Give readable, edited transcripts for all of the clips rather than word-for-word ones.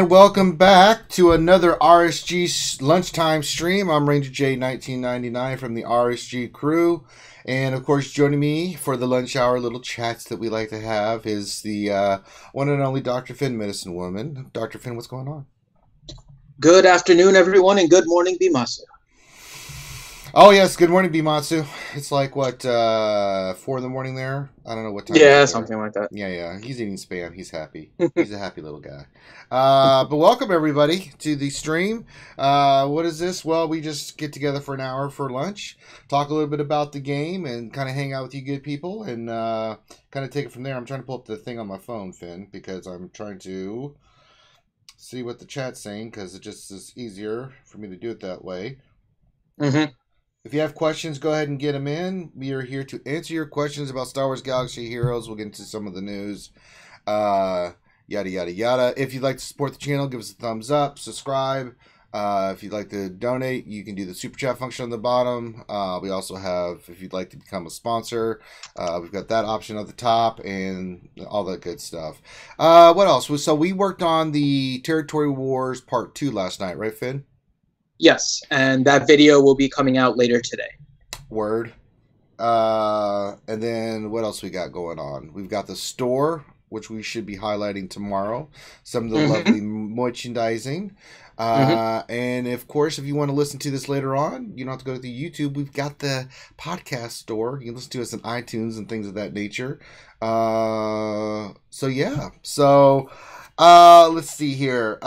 And welcome back to another RSG lunchtime stream. I'm Ranger J 1999 from the RSG crew. And of course, joining me for the lunch hour little chats that we like to have is the one and only Dr. Finn, Medicine Woman. Dr. Finn, what's going on? Good afternoon, everyone, and good morning, Bimasu. Oh, yes. Good morning, Bimatsu. It's like, what, 4 in the morning there? I don't know what time. Yeah, something like that. Yeah. He's eating Spam. He's happy. He's a happy little guy. But welcome, everybody, to the stream. What is this? Well, we just get together for an hour for lunch, talk a little bit about the game, and kind of hang out with you good people, and kind of take it from there. I'm trying to pull up the thing on my phone, Finn, because I'm trying to see what the chat's saying, because it just is easier for me to do it that way. Mm-hmm. If you have questions, go ahead and get them in. We are here to answer your questions about Star Wars Galaxy Heroes. We'll get into some of the news. Yada, yada, yada. If you'd like to support the channel, give us a thumbs up. Subscribe. If you'd like to donate, you can do the Super Chat function on the bottom. We also have, if you'd like to become a sponsor, we've got that option at the top and all that good stuff. What else? So we worked on the Territory Wars Part 2 last night, right, Finn? Yes, and that video will be coming out later today. Word. And then what else we got going on? We've got the store, which we should be highlighting tomorrow. Some of the lovely merchandising. And of course, if you want to listen to this later on, you don't have to go to the YouTube. We've got the podcast store. You can listen to us on iTunes and things of that nature. So yeah. So let's see here.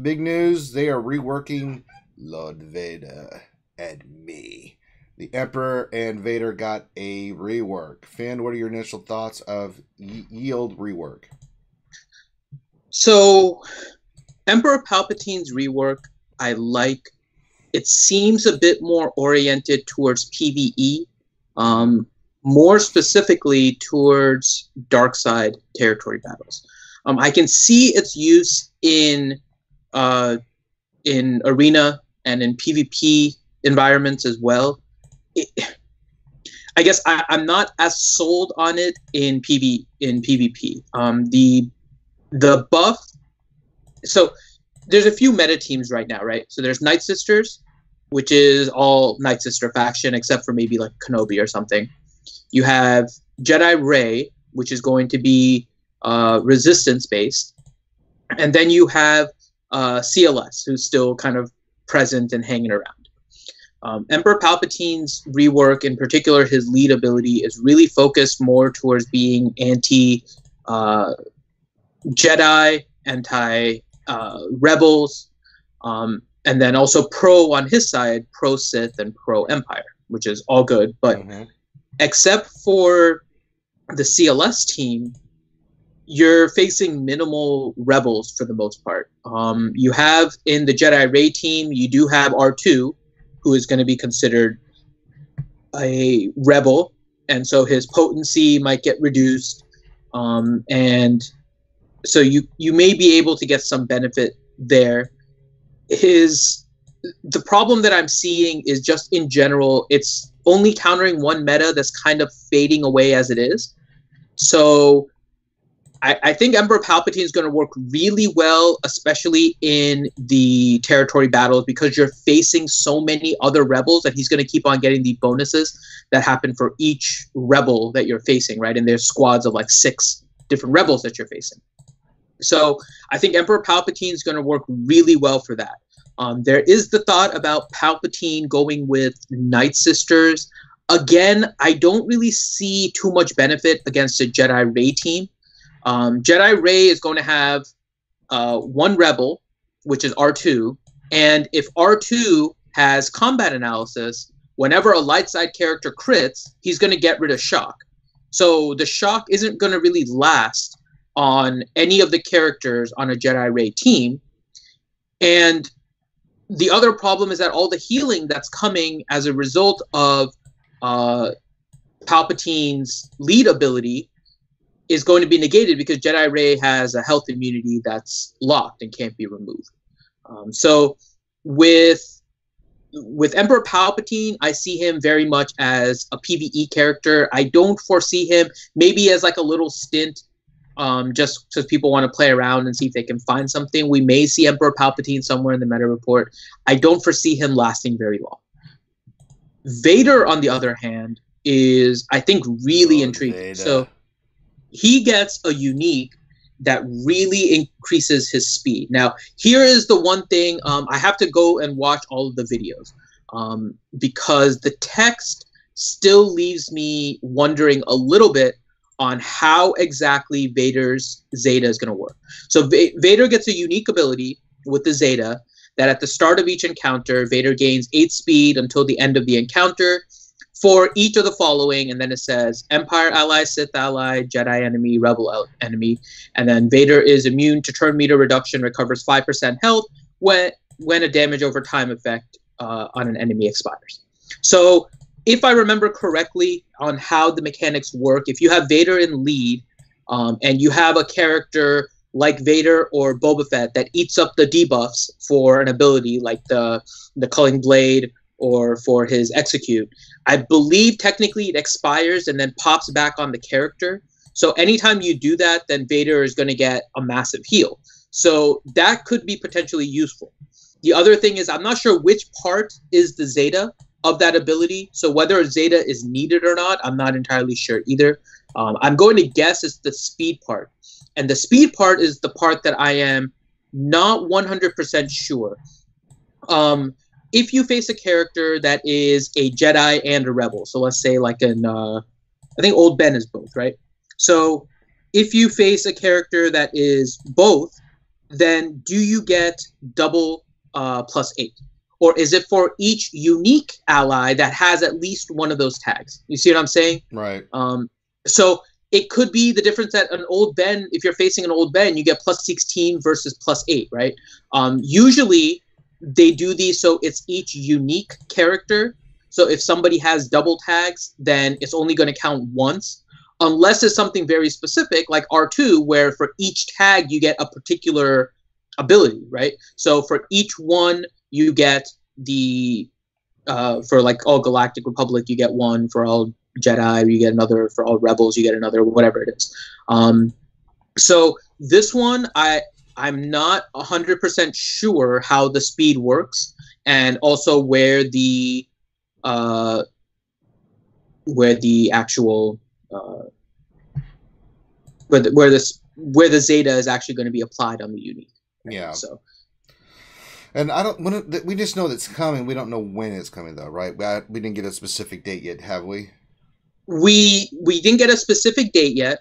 Big news. They are reworking Lord Vader and me. The Emperor and Vader got a rework. Finn, what are your initial thoughts of Yield rework? So, Emperor Palpatine's rework, I like. It seems a bit more oriented towards PvE, more specifically towards dark side territory battles. I can see its use in arena and in PvP environments as well. I guess I'm not as sold on it in PvP. The buff. So there's a few meta teams right now, right? So there's Night Sisters, which is all Night Sister faction except for maybe like Kenobi or something. You have Jedi Rey, which is going to be resistance based, and then you have CLS, who's still kind of present and hanging around. Emperor Palpatine's rework, in particular his lead ability, is really focused more towards being anti Jedi, anti rebels, and then also pro on his side, pro Sith and pro Empire, which is all good, but except for the CLS team, you're facing minimal rebels for the most part. You have in the Jedi Rey team, you do have R2, who is going to be considered a rebel, and so his potency might get reduced, and so you may be able to get some benefit there. The problem that I'm seeing is just in general, it's only countering one meta that's kind of fading away as it is. So I think Emperor Palpatine is going to work really well, especially in the territory battles, because you're facing so many other rebels that he's going to keep on getting the bonuses that happen for each rebel that you're facing, right? And there's squads of like 6 different rebels that you're facing. So I think Emperor Palpatine is going to work really well for that. There is the thought about Palpatine going with Night Sisters. Again, I don't really see too much benefit against a Jedi Rey team. Jedi Rey is going to have one rebel, which is R2, and if R2 has combat analysis, whenever a light side character crits, he's going to get rid of shock. So the shock isn't going to really last on any of the characters on a Jedi Rey team. And the other problem is that all the healing that's coming as a result of Palpatine's lead ability is going to be negated because Jedi Rey has a health immunity that's locked and can't be removed. So with Emperor Palpatine, I see him very much as a PvE character. I don't foresee him maybe as like a little stint just because people want to play around and see if they can find something. We may see Emperor Palpatine somewhere in the meta report. I don't foresee him lasting very long. Vader, on the other hand, is, I think, really intriguing. Zeta. So he gets a unique that really increases his speed. Now, here is the one thing, I have to go and watch all of the videos because the text still leaves me wondering a little bit on how exactly Vader's Zeta is going to work. So Vader gets a unique ability with the Zeta that at the start of each encounter, Vader gains 8 speed until the end of the encounter for each of the following, and then it says Empire ally, Sith ally, Jedi enemy, Rebel enemy, and then Vader is immune to turn meter reduction, recovers 5% health when a damage over time effect on an enemy expires. So if I remember correctly on how the mechanics work, if you have Vader in lead and you have a character like Vader or Boba Fett that eats up the debuffs for an ability like the Culling Blade or for his Execute, I believe technically it expires and then pops back on the character. So anytime you do that, then Vader is going to get a massive heal. So that could be potentially useful. The other thing is I'm not sure which part is the Zeta of that ability. So whether a Zeta is needed or not, I'm not entirely sure either. I'm going to guess it's the speed part. And the speed part is the part that I am not 100% sure. If you face a character that is a Jedi and a Rebel, so let's say like I think Old Ben is both, right? So if you face a character that is both, then do you get double +8? Or is it for each unique ally that has at least one of those tags? You see what I'm saying? Right. So it could be the difference that an Old Ben, if you're facing an Old Ben, you get +16 versus +8, right? Usually they do these so it's each unique character. So if somebody has double tags, then it's only going to count once, unless it's something very specific like R2, where for each tag you get a particular ability, right? So for each one you get the for like all Galactic Republic you get one, for all Jedi you get another, for all Rebels you get another, whatever it is. So this one I'm not 100% sure how the speed works, and also where the actual where the Zeta is actually going to be applied on the unique. Yeah. So. And we just know that it's coming. We don't know when it's coming, though, right? We didn't get a specific date yet, have we? We didn't get a specific date yet.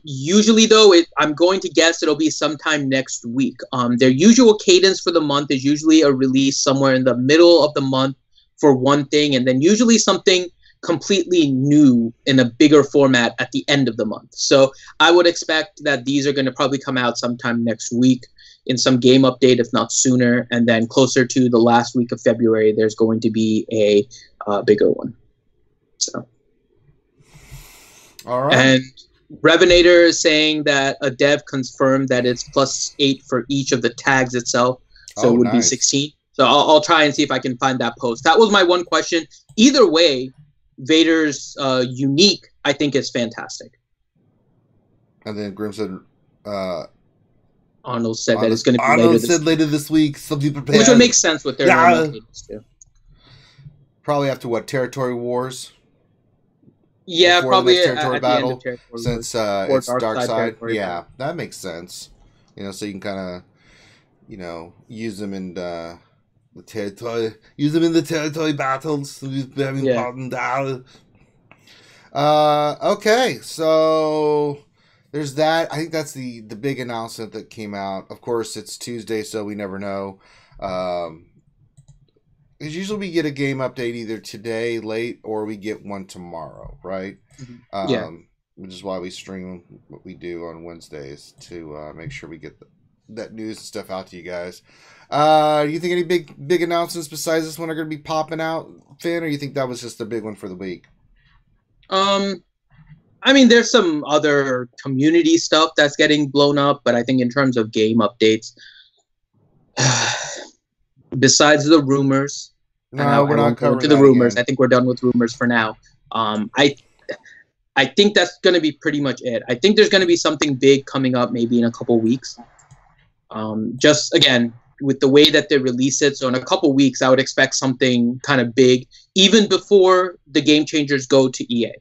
Usually, though, I'm going to guess it'll be sometime next week. Their usual cadence for the month is usually a release somewhere in the middle of the month for one thing, and then usually something completely new in a bigger format at the end of the month. So I would expect that these are going to probably come out sometime next week in some game update, if not sooner, and then closer to the last week of February, there's going to be a bigger one. So. All right. And Revenator is saying that a dev confirmed that it's +8 for each of the tags itself, so it would be 16. So I'll try and see if I can find that post. That was my one question. Either way, Vader's unique, I think, is fantastic. And then Grim said, Arnold said that it's going to be Arnold said later this week. So be prepared. Which would make sense with their normal cadence too. Probably after what, Territory Wars? Yeah, before probably the next territory at battle, the end of Territory since Wars. it's dark side. Territory Yeah, battle. that makes sense. So you can kind of, use them in the territory. Use them in the territory battles. Very important. Okay, so there's that. I think that's the big announcement that came out. Of course, it's Tuesday, so we never know. Because usually we get a game update either today late or we get one tomorrow, right? Mm-hmm. Which is why we stream what we do on Wednesdays to make sure we get that news and stuff out to you guys. Do you think any big announcements besides this one are going to be popping out, Finn, or you think that was just the big one for the week? I mean, there's some other community stuff that's getting blown up, but I think in terms of game updates, besides the rumors, no, we're not covering to the rumors. Again. I think we're done with rumors for now. I think that's going to be pretty much it. I think there's going to be something big coming up maybe in a couple weeks. Just, again, with the way that they release it. So in a couple weeks, I would expect something kind of big, even before the Game Changers go to EA.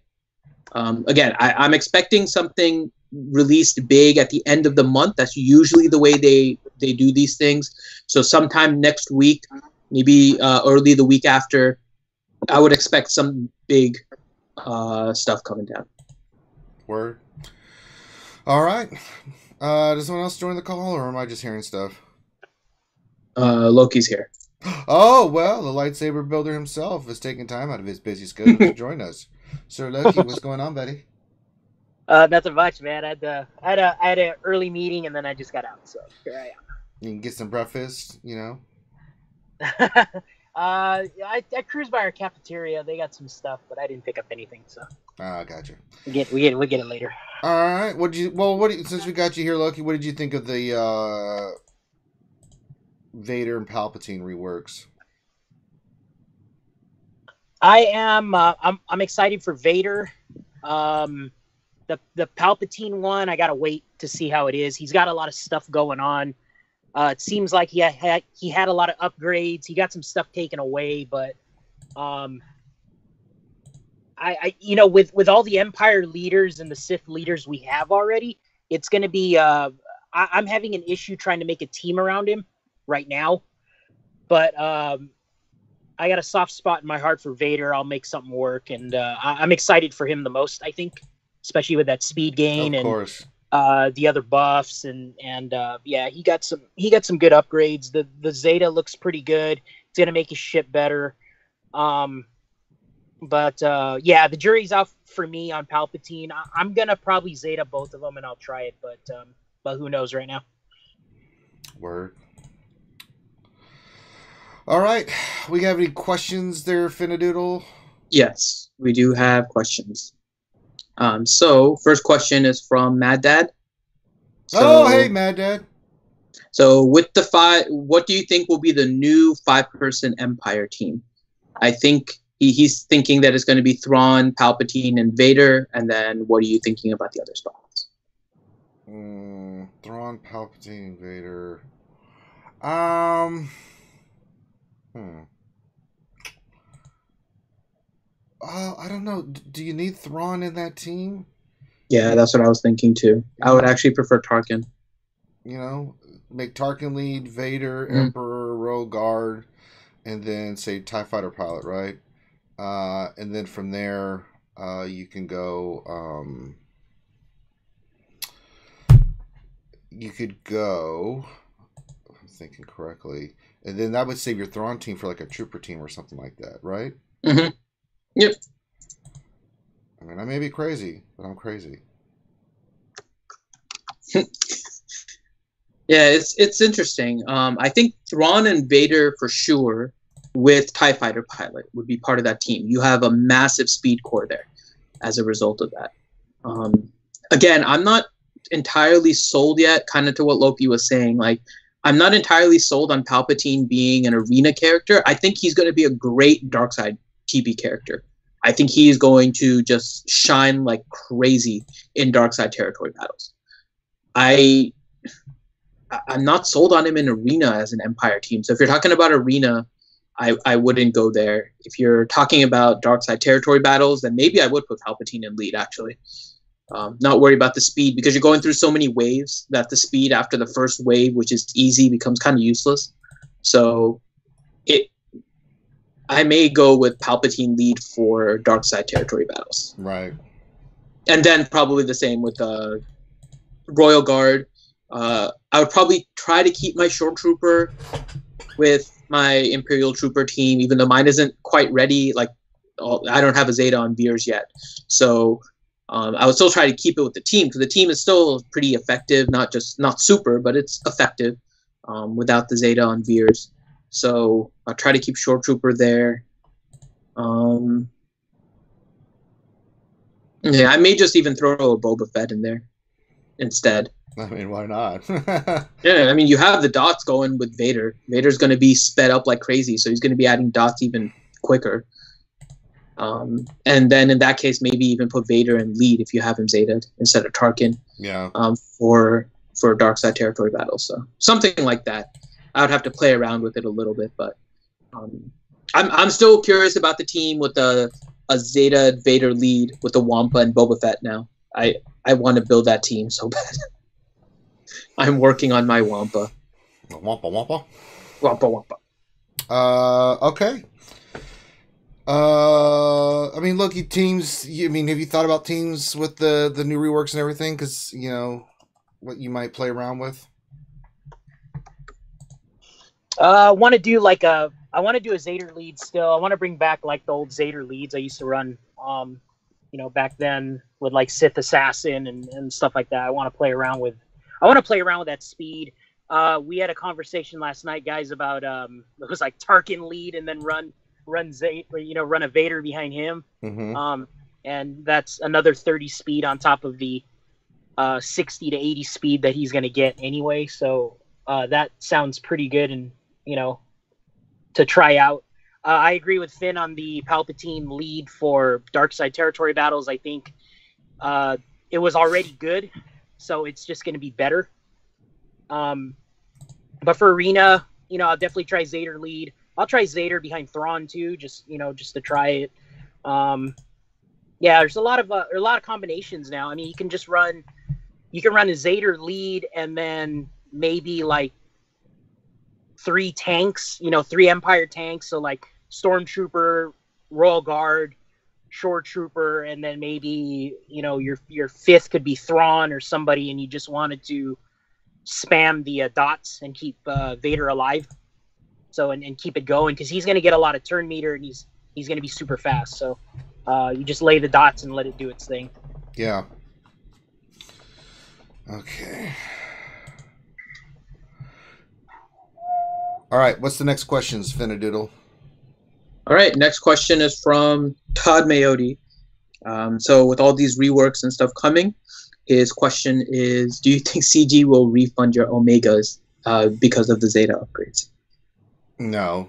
Again, I'm expecting something released big at the end of the month. That's usually the way they do these things. So sometime next week, maybe early the week after, I would expect some big stuff coming down. Word. All right. Does someone else join the call, or am I just hearing stuff? Loki's here. Oh, well, the lightsaber builder himself is taking time out of his busy schedule to join us. Sir Loki, what's going on, buddy? Nothing much, man. I had an early meeting and then I just got out, so here I am. You can get some breakfast, you know? I cruised by our cafeteria. They got some stuff, but I didn't pick up anything, so. Gotcha. We'll get it later. All right. Since we got you here, Loki, what did you think of the Vader and Palpatine reworks? I'm excited for Vader. The Palpatine one, I gotta wait to see how it is. He's got a lot of stuff going on. It seems like he had a lot of upgrades. He got some stuff taken away, but with all the Empire leaders and the Sith leaders we have already, it's gonna be I'm having an issue trying to make a team around him right now, but I got a soft spot in my heart for Vader. I'll make something work, and I'm excited for him the most, I think, especially with that speed gain of and course. The other buffs and yeah, he got some good upgrades. The Zeta looks pretty good. It's gonna make his ship better. But yeah, the jury's out for me on Palpatine. I'm gonna probably Zeta both of them, and I'll try it, but who knows right now. Word. All right. We have any questions there, Finadoodle? Yes, we do have questions. So first question is from Mad Dad. Hey, Mad Dad. So with the what do you think will be the new 5-person Empire team? I think he's thinking that it's going to be Thrawn, Palpatine, and Vader. And then what are you thinking about the other spots? Thrawn, Palpatine, and Vader. I don't know. Do you need Thrawn in that team? Yeah, that's what I was thinking too. I would actually prefer Tarkin. You know, make Tarkin lead, Vader, Emperor, Royal Guard, and then say TIE Fighter pilot, right? And then from there, you can go. You could go. If I'm thinking correctly, and then that would save your Thrawn team for like a trooper team or something like that, right? Mm-hmm. Yep. I mean, I may be crazy, but I'm crazy. Yeah, it's interesting. I think Thrawn and Vader for sure, with TIE Fighter pilot, would be part of that team. You have a massive speed core there as a result of that. Again, I'm not entirely sold yet, kind of to what Loki was saying. Like, I'm not entirely sold on Palpatine being an arena character. I think he's going to be a great Darkside TP character. I think he's going to just shine like crazy in Darkside territory battles. I'm not sold on him in arena as an Empire team. So if you're talking about arena, I wouldn't go there. If you're talking about Darkside territory battles, then maybe I would put Palpatine in lead, actually. Not worry about the speed, because you're going through so many waves that the speed after the first wave, which is easy, becomes kind of useless. So I may go with Palpatine lead for Darkside territory battles. Right. And then probably the same with Royal Guard. I would probably try to keep my Short Trooper with my Imperial Trooper team, even though mine isn't quite ready. Like, I don't have a Zeta on Veers yet. So I would still try to keep it with the team, because the team is still pretty effective, not super, but it's effective without the Zeta on Veers. So I'll try to keep Short Trooper there. Yeah, I may just even throw a Boba Fett in there instead. I mean, why not? Yeah, I mean, you have the dots going with Vader. Vader's going to be sped up like crazy, so he's going to be adding dots even quicker. And then in that case, maybe even put Vader in lead if you have him Zeta instead of Tarkin. Yeah. For dark side territory battles. So something like that. I would have to play around with it a little bit, but I'm still curious about the team with a Zeta Vader lead with the Wampa and Boba Fett now. I want to build that team so bad. I'm working on my Wampa. Wampa Wampa? Wampa Wampa. Okay. I mean, look, teams. I mean, have you thought about teams with the new reworks and everything? Because you know what you might play around with. I want to do a Zeta lead still. I want to bring back like the old Zeta leads I used to run. Back then with like Sith Assassin and stuff like that. I want to play around with that speed. We had a conversation last night, guys, about it was like Tarkin lead and then run Zeta, run a Vader behind him. Mm-hmm. And that's another 30 speed on top of the 60 to 80 speed that he's going to get anyway. So that sounds pretty good and, to try out. I agree with Finn on the Palpatine lead for dark side territory battles. I think it was already good, so it's just going to be better. But for arena, I'll definitely try Zeta lead. I'll try Zeta behind Thrawn too, just to try it. There's a lot of combinations now. I mean, you can run a Zeta lead and then maybe like 3 tanks, 3 Empire tanks. So like Stormtrooper, Royal Guard, Shore Trooper, and then maybe, your 5th could be Thrawn or somebody, and you just wanted to spam the dots and keep Vader alive. So, and keep it going, because he's going to get a lot of turn meter, and he's going to be super fast. So you just lay the dots and let it do its thing. Yeah. Okay. All right. What's the next questions, Finadoodle? All right. Next question is from Todd Mayotti. So with all these reworks and stuff coming, his question is, do you think CG will refund your Omegas because of the Zeta upgrades? No.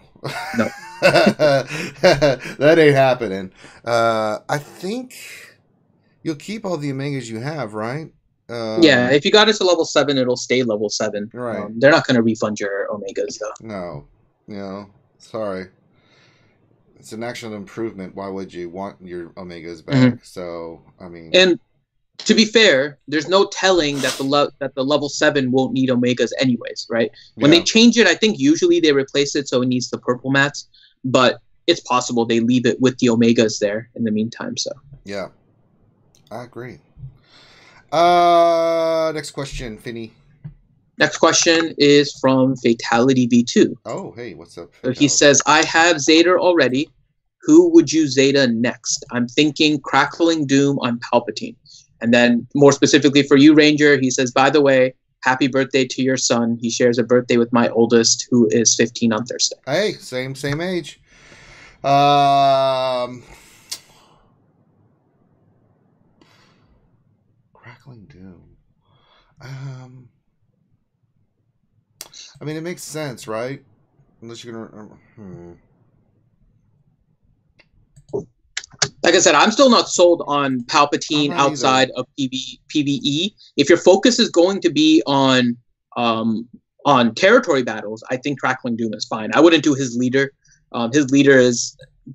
No. That ain't happening. I think you'll keep all the Omegas you have, right? Yeah, if you got it to level 7, it'll stay level 7. Right. They're not going to refund your Omegas, though. No. Sorry. It's an actual improvement. Why would you want your Omegas back? Mm-hmm. So, I mean... And to be fair, there's no telling that the level 7 won't need Omegas anyways, right? When they change it, I think usually they replace it so it needs the purple mats, but it's possible they leave it with the Omegas there in the meantime, so... Yeah. I agree. Next question, Finny. Next question is from Fatality V2. Oh, hey, what's up? So he says, I have Zeta already. Who would you Zeta next? I'm thinking Crackling Doom on Palpatine. And then more specifically for you, Ranger, he says, by the way, happy birthday to your son. He shares a birthday with my oldest, who is 15 on Thursday. Hey, same age. Crackling Doom. I mean, it makes sense, right? Unless you're gonna. Like I said, I'm still not sold on Palpatine outside of PvE. If your focus is going to be on territory battles, I think Crackling Doom is fine. I wouldn't do his leader. His leader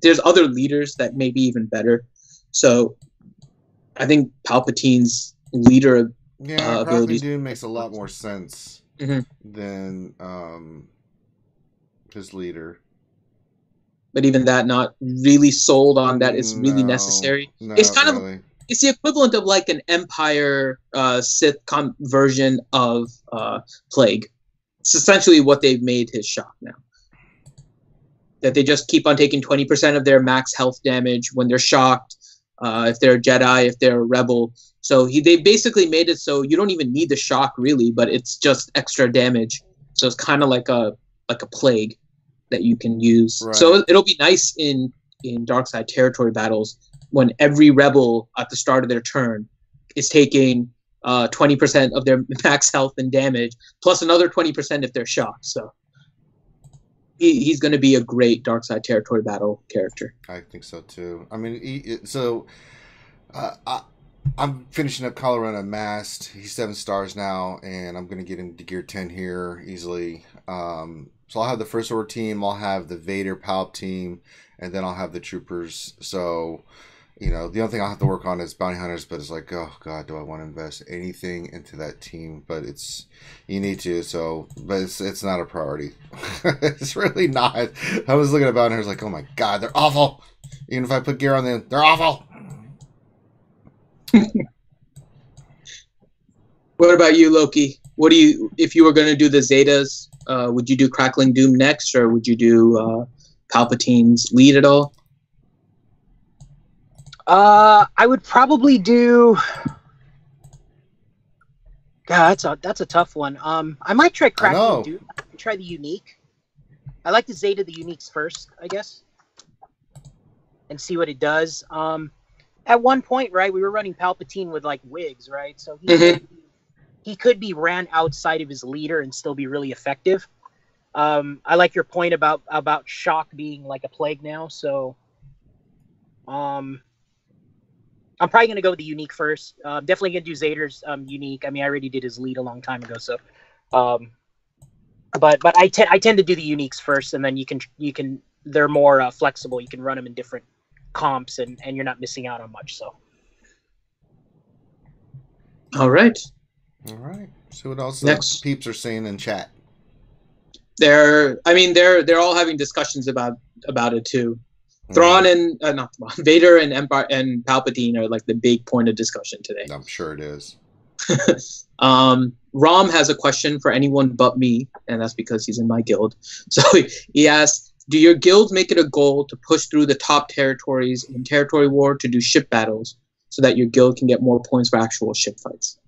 there's other leaders that may be even better. So I think Palpatine's leader Crackling Doom makes a lot more sense than his leader. But even that, not really sold on that is really necessary. It's kind of it's the equivalent of like an Empire Sith version of Plague. It's essentially what they've made his shock now. That they just keep on taking 20% of their max health damage when they're shocked, if they're a Jedi, if they're a Rebel. So they basically made it so you don't even need the shock really, but it's just extra damage. So it's kind of like a Plague that you can use. Right. So it'll be nice in Darkside territory battles when every Rebel at the start of their turn is taking 20% of their max health and damage, plus another 20% if they're shocked. So he's going to be a great dark side territory battle character. I think so too. I mean, I'm finishing up Colorado Unmasked. He's 7 stars now, and I'm gonna get him to gear 10 here easily. So I'll have the First Order team. I'll have the Vader Palpatine, and then I'll have the Troopers. So, the only thing I'll have to work on is Bounty Hunters. But it's like, oh god, do I want to invest anything into that team? But you need to. So, but it's not a priority. It's really not. I was looking at Bounty Hunters like, oh my god, they're awful. Even if I put gear on them, they're awful. What about you, Loki? If you were going to do the Zetas, would you do Crackling Doom next, or would you do Palpatine's lead at all? I would probably do. God, that's a tough one. I might try Crackling Doom. Try the unique. I like the Zeta, the uniques first, I guess, and see what it does. At one point, right, we were running Palpatine with like wigs, right? So he could be ran outside of his leader and still be really effective. I like your point about shock being like a plague now. So, I'm probably gonna go with the unique first. Definitely gonna do Zeta's unique. I mean, I already did his lead a long time ago, so. But I tend to do the uniques first, and then you can they're more flexible. You can run them in different comps, and you're not missing out on much. So. All right. See what else Next. The peeps are saying in chat. They're all having discussions about it too. Thrawn and not Thrawn, Vader and Empire and Palpatine are like the big point of discussion today. I'm sure it is. Rom has a question for anyone but me, and that's because he's in my guild. So he asks, do your guilds make it a goal to push through the top territories in Territory War to do ship battles so that your guild can get more points for actual ship fights?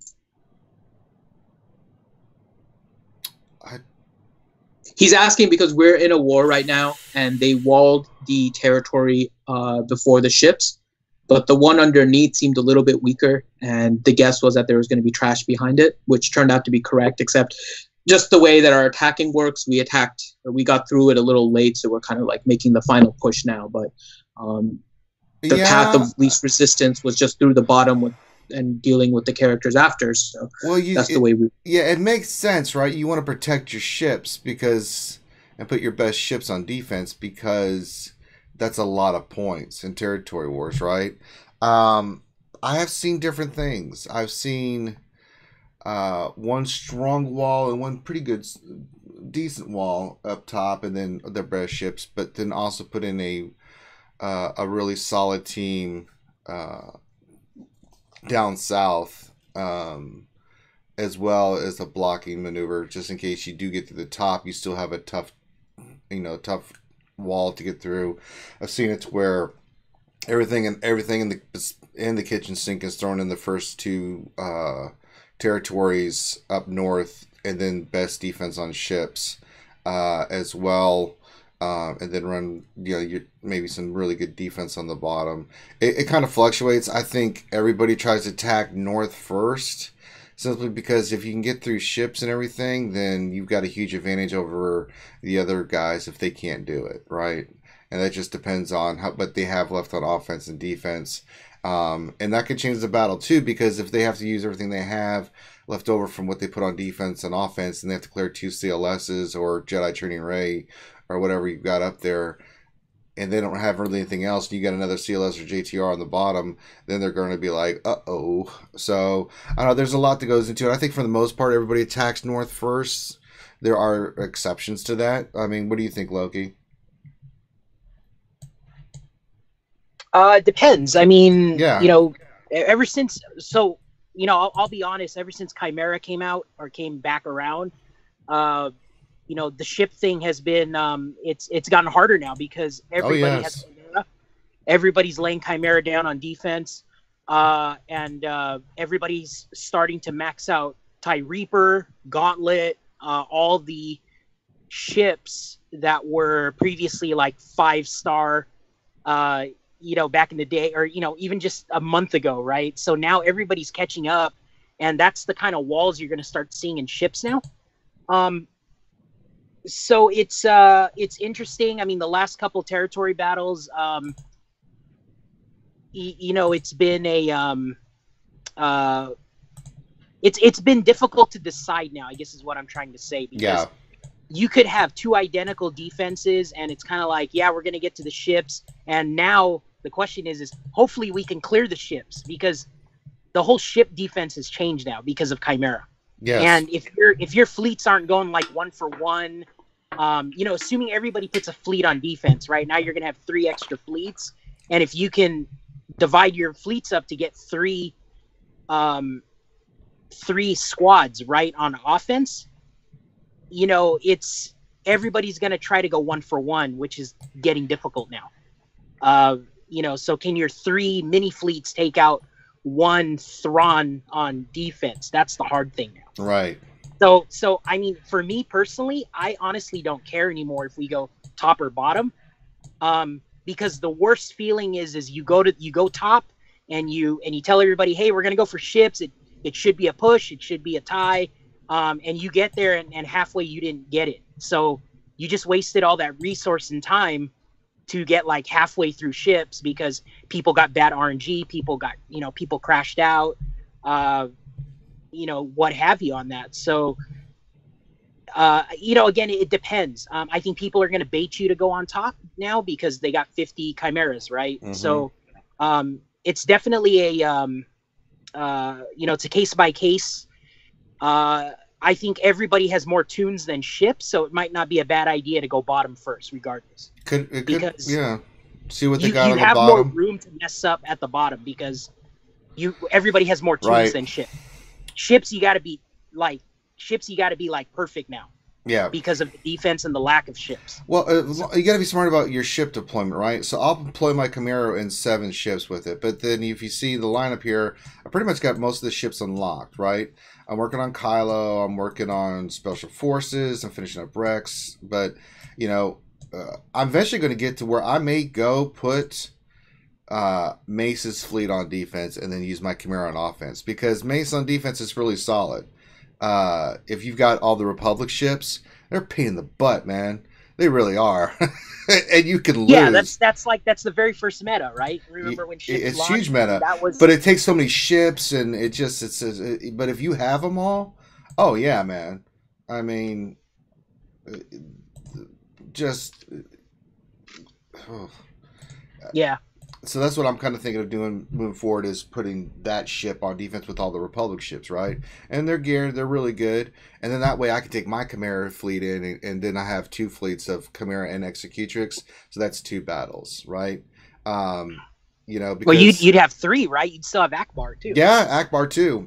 He's asking because we're in a war right now, and they walled the territory before the ships, but the one underneath seemed a little bit weaker, and the guess was that there was going to be trash behind it, which turned out to be correct, except just the way that our attacking works, we got through it a little late, so we're kind of like making the final push now, but the path of least resistance was just through the bottom and dealing with the characters after. So that's the way we. Yeah, it makes sense, right? You want to protect your ships and put your best ships on defense because that's a lot of points in territory wars, right? I have seen different things. I've seen one strong wall and one pretty good, decent wall up top, and then their best ships, but then also put in a really solid team. Down south, as well as a blocking maneuver, just in case you do get to the top, you still have a tough wall to get through. I've seen it where everything in the kitchen sink is thrown in the first 2 territories up north, and then best defense on ships as well. And then run, maybe some really good defense on the bottom. It kind of fluctuates. I think everybody tries to attack north first, simply because if you can get through ships and everything, then you've got a huge advantage over the other guys if they can't do it, right? And that just depends on what they have left on offense and defense. And that could change the battle too, because if they have to use everything they have left over from what they put on defense and offense, and they have to clear 2 CLSs or Jedi Training Ray or whatever you've got up there, and they don't have really anything else, and you got another CLS or JTR on the bottom, then they're going to be like, uh-oh. So, I don't know, there's a lot that goes into it. I think for the most part, everybody attacks north first. There are exceptions to that. I mean, what do you think, Loki? Depends. I mean, yeah. Ever since, I'll be honest, ever since Chimera came back around, the ship thing has been it's gotten harder now because everybody has Chimera. Everybody's laying Chimera down on defense, and everybody's starting to max out TIE Reaper, Gauntlet, all the ships that were previously like 5-star, back in the day, or even just a month ago, right? So now everybody's catching up, and that's the kind of walls you're going to start seeing in ships now. So it's interesting. I mean, the last couple territory battles, it's been it's been difficult to decide now, I guess is what I'm trying to say, because you could have two identical defenses and it's kind of like, yeah, we're going to get to the ships. And now the question is hopefully we can clear the ships, because the whole ship defense has changed now because of Chimera. Yes. And if your fleets aren't going like 1-for-1, assuming everybody puts a fleet on defense, right now you're going to have 3 extra fleets. And if you can divide your fleets up to get three squads right on offense, it's everybody's going to try to go 1-for-1, which is getting difficult now. So can your 3 mini fleets take out 1 Thrawn on defense? That's the hard thing now. Right. So I mean, for me personally, I honestly don't care anymore if we go top or bottom, because the worst feeling is you go top and you tell everybody, hey, we're gonna go for ships. It should be a push. It should be a tie. And you get there and halfway you didn't get it. So you just wasted all that resource and time to get like halfway through ships because people got bad RNG, people crashed out, what have you on that. So, again, it depends. I think people are going to bait you to go on top now because they got 50 chimeras, right? Mm-hmm. So it's definitely it's a case by case. I think everybody has more tunes than ships, so it might not be a bad idea to go bottom first, regardless. Yeah. See what they got on the bottom. You have more room to mess up at the bottom because everybody has more tunes than ships. Ships you got to be like perfect now. Yeah. Because of the defense and the lack of ships. Well, you got to be smart about your ship deployment, right? So I'll deploy my Camaro in 7 ships with it. But then if you see the lineup here, I pretty much got most of the ships unlocked, right? I'm working on Kylo. I'm working on Special Forces. I'm finishing up Rex. But, I'm eventually going to get to where I may go put Mace's fleet on defense and then use my Camaro on offense. Because Mace on defense is really solid. If you've got all the Republic ships, they're a pain in the butt, man. They really are. And you can lose. Yeah, that's the very first meta, right? Remember when ships it's launched, huge meta. But it takes so many ships, and but if you have them all, oh yeah, man. I mean, yeah. So that's what I'm kind of thinking of doing moving forward, is putting that ship on defense with all the Republic ships, right? And they're geared, they're really good. And then that way I can take my Chimera fleet in, and then I have 2 fleets of Chimera and Executrix. So that's 2 battles, right? Because, well, you'd have 3, right? You'd still have Akbar too. Yeah, Akbar too,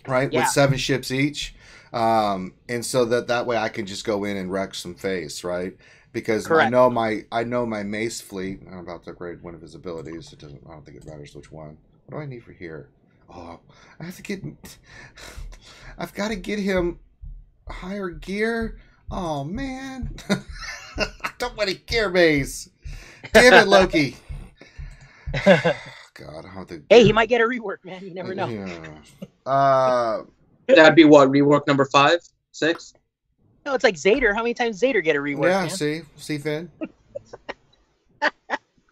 right? Yeah. With 7 ships each. And so that way I can just go in and wreck some face, right? Because correct. I know my Mace fleet. I'm about to upgrade one of his abilities. I don't think it matters which one. What do I need for here? Oh, I've got to get him higher gear. Oh man, I don't want to gear Mace. Damn it, Loki. God, I don't think. Hey, he might get a rework, man. You never know. Yeah. That'd be what, rework number 5, 6. No, it's like Zeta. How many times Zeta get a rework? Yeah, man? see, Finn.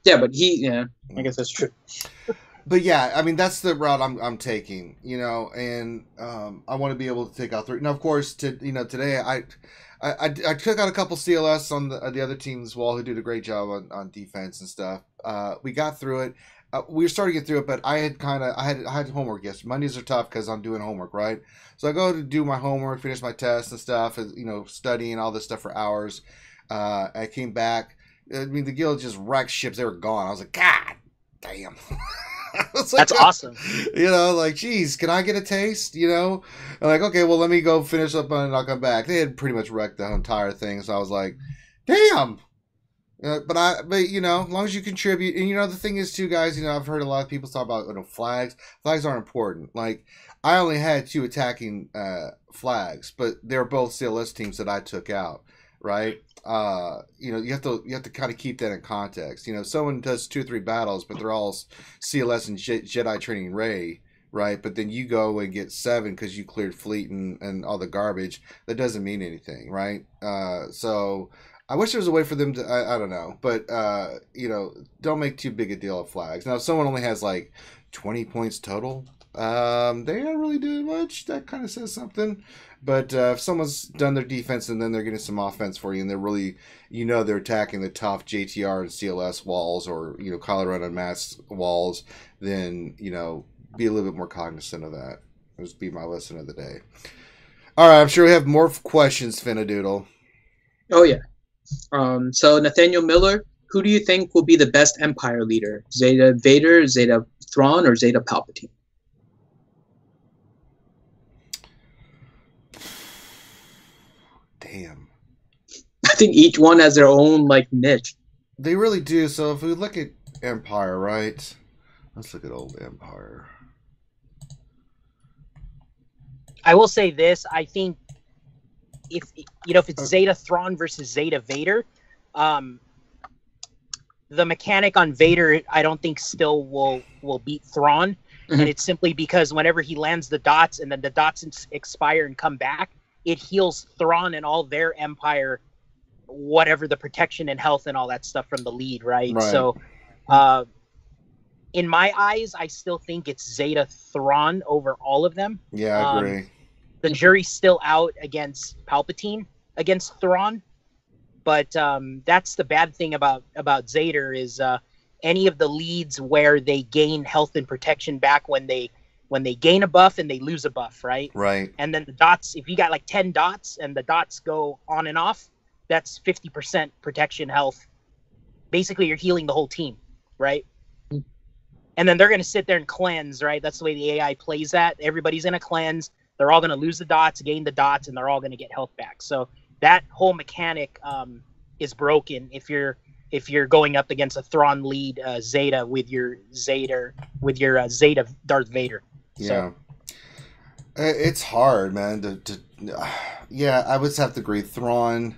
Yeah, but I guess that's true. But yeah, I mean that's the route I'm taking, and I want to be able to take out 3. Now, of course, today I took out a couple CLS on the other team as well who did a great job on defense and stuff. We got through it. We were starting to get through it, but I had homework yesterday. Mondays are tough because I'm doing homework, right? So I go to do my homework, finish my tests and stuff, studying all this stuff for hours. I came back. I mean, the guild just wrecked ships. They were gone. I was like, God damn. That's awesome. Geez, can I get a taste? I'm like, okay, well, let me go finish up and I'll come back. They had pretty much wrecked the entire thing. So I was like, damn. But as long as you contribute, and the thing is too, guys, I've heard a lot of people talk about flags. Flags aren't important. Like, I only had 2 attacking flags, but they're both CLS teams that I took out, right? You have to kind of keep that in context. Someone does 2 or 3 battles, but they're all CLS and Jedi training Rey, right? But then you go and get 7 because you cleared fleet and all the garbage. That doesn't mean anything, right? So I wish there was a way for them to, I don't know, but, don't make too big a deal of flags. Now, if someone only has like 20 points total, they don't really do much. That kind of says something. But if someone's done their defense and then they're getting some offense for you, and they're really, they're attacking the tough JTR and CLS walls, or Colorado Mass walls, then be a little bit more cognizant of that. This be my lesson of the day. All right, I'm sure we have more questions, Finadoodle. Oh yeah. So Nathaniel Miller, who do you think will be the best Empire leader? Zeta Vader, Zeta Thrawn, or Zeta Palpatine? Damn. I think each one has their own niche. They really do. So if we look at Empire, right? Let's look at old Empire. I will say this. I think if it's Zeta Thrawn versus Zeta Vader, the mechanic on Vader, I don't think still will beat Thrawn. Mm-hmm. And it's simply because whenever he lands the dots and then the dots expire and come back, it heals Thrawn and all their Empire, whatever the protection and health and all that stuff from the lead, right? So, in my eyes, I still think it's Zeta Thrawn over all of them. Yeah, I agree. The jury's still out against Palpatine, against Thrawn. But that's the bad thing about Zeta is any of the leads where they gain health and protection back when they gain a buff and they lose a buff, right? Right. And then the dots, if you got 10 dots and the dots go on and off, that's 50% protection health. Basically, you're healing the whole team, right? And then they're going to sit there and cleanse, right? That's the way the AI plays that. Everybody's going to cleanse. They're all going to lose the dots, gain the dots, and they're all going to get health back. So that whole mechanic is broken if you're going up against a Thrawn lead Zeta with your Zeta Darth Vader. Yeah, so, it's hard, man. Yeah, I would have to agree. Thrawn,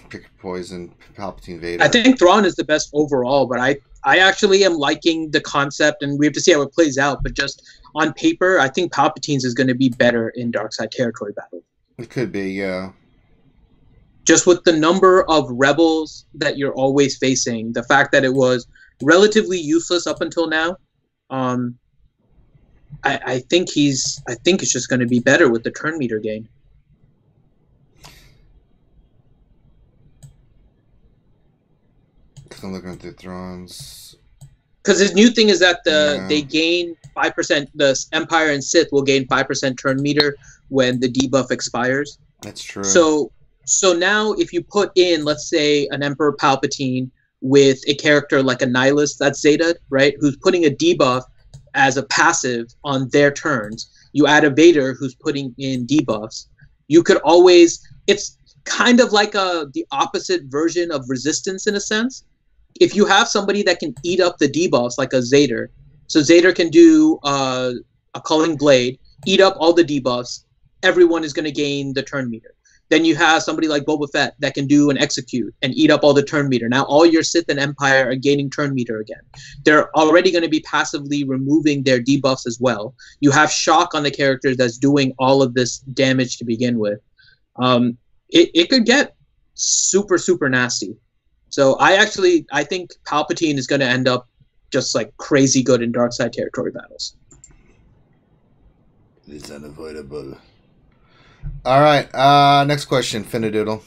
pick poison, Palpatine, Vader. I think Thrawn is the best overall, but I actually am liking the concept, and we have to see how it plays out. But just on paper, I think Palpatine's is going to be better in Darkside territory battle. It could be, yeah. Just with the number of rebels that you're always facing, the fact that it was relatively useless up until now, I think it's just going to be better with the turn meter gain. I'm looking at the Thrawns. Because his new thing is that they gain 5%. The Empire and Sith will gain 5% turn meter when the debuff expires. That's true. So now if you put in, let's say, an Emperor Palpatine with a character like a Nihilist, that's Zeta, right? Who's putting a debuff as a passive on their turns. You add a Vader who's putting in debuffs. You could always, it's kind of like the opposite version of resistance in a sense. If you have somebody that can eat up the debuffs like a Zeta, so Zeta can do a Culling Blade, eat up all the debuffs, everyone is going to gain the turn meter. Then you have somebody like Boba Fett that can do an Execute and eat up all the turn meter. Now all your Sith and Empire are gaining turn meter again. They're already going to be passively removing their debuffs as well. You have Shock on the characters that's doing all of this damage to begin with. It could get super, super nasty. So I think Palpatine is going to end up just crazy good in Darkside territory battles. It's unavoidable. All right. Next question, Finadoodle.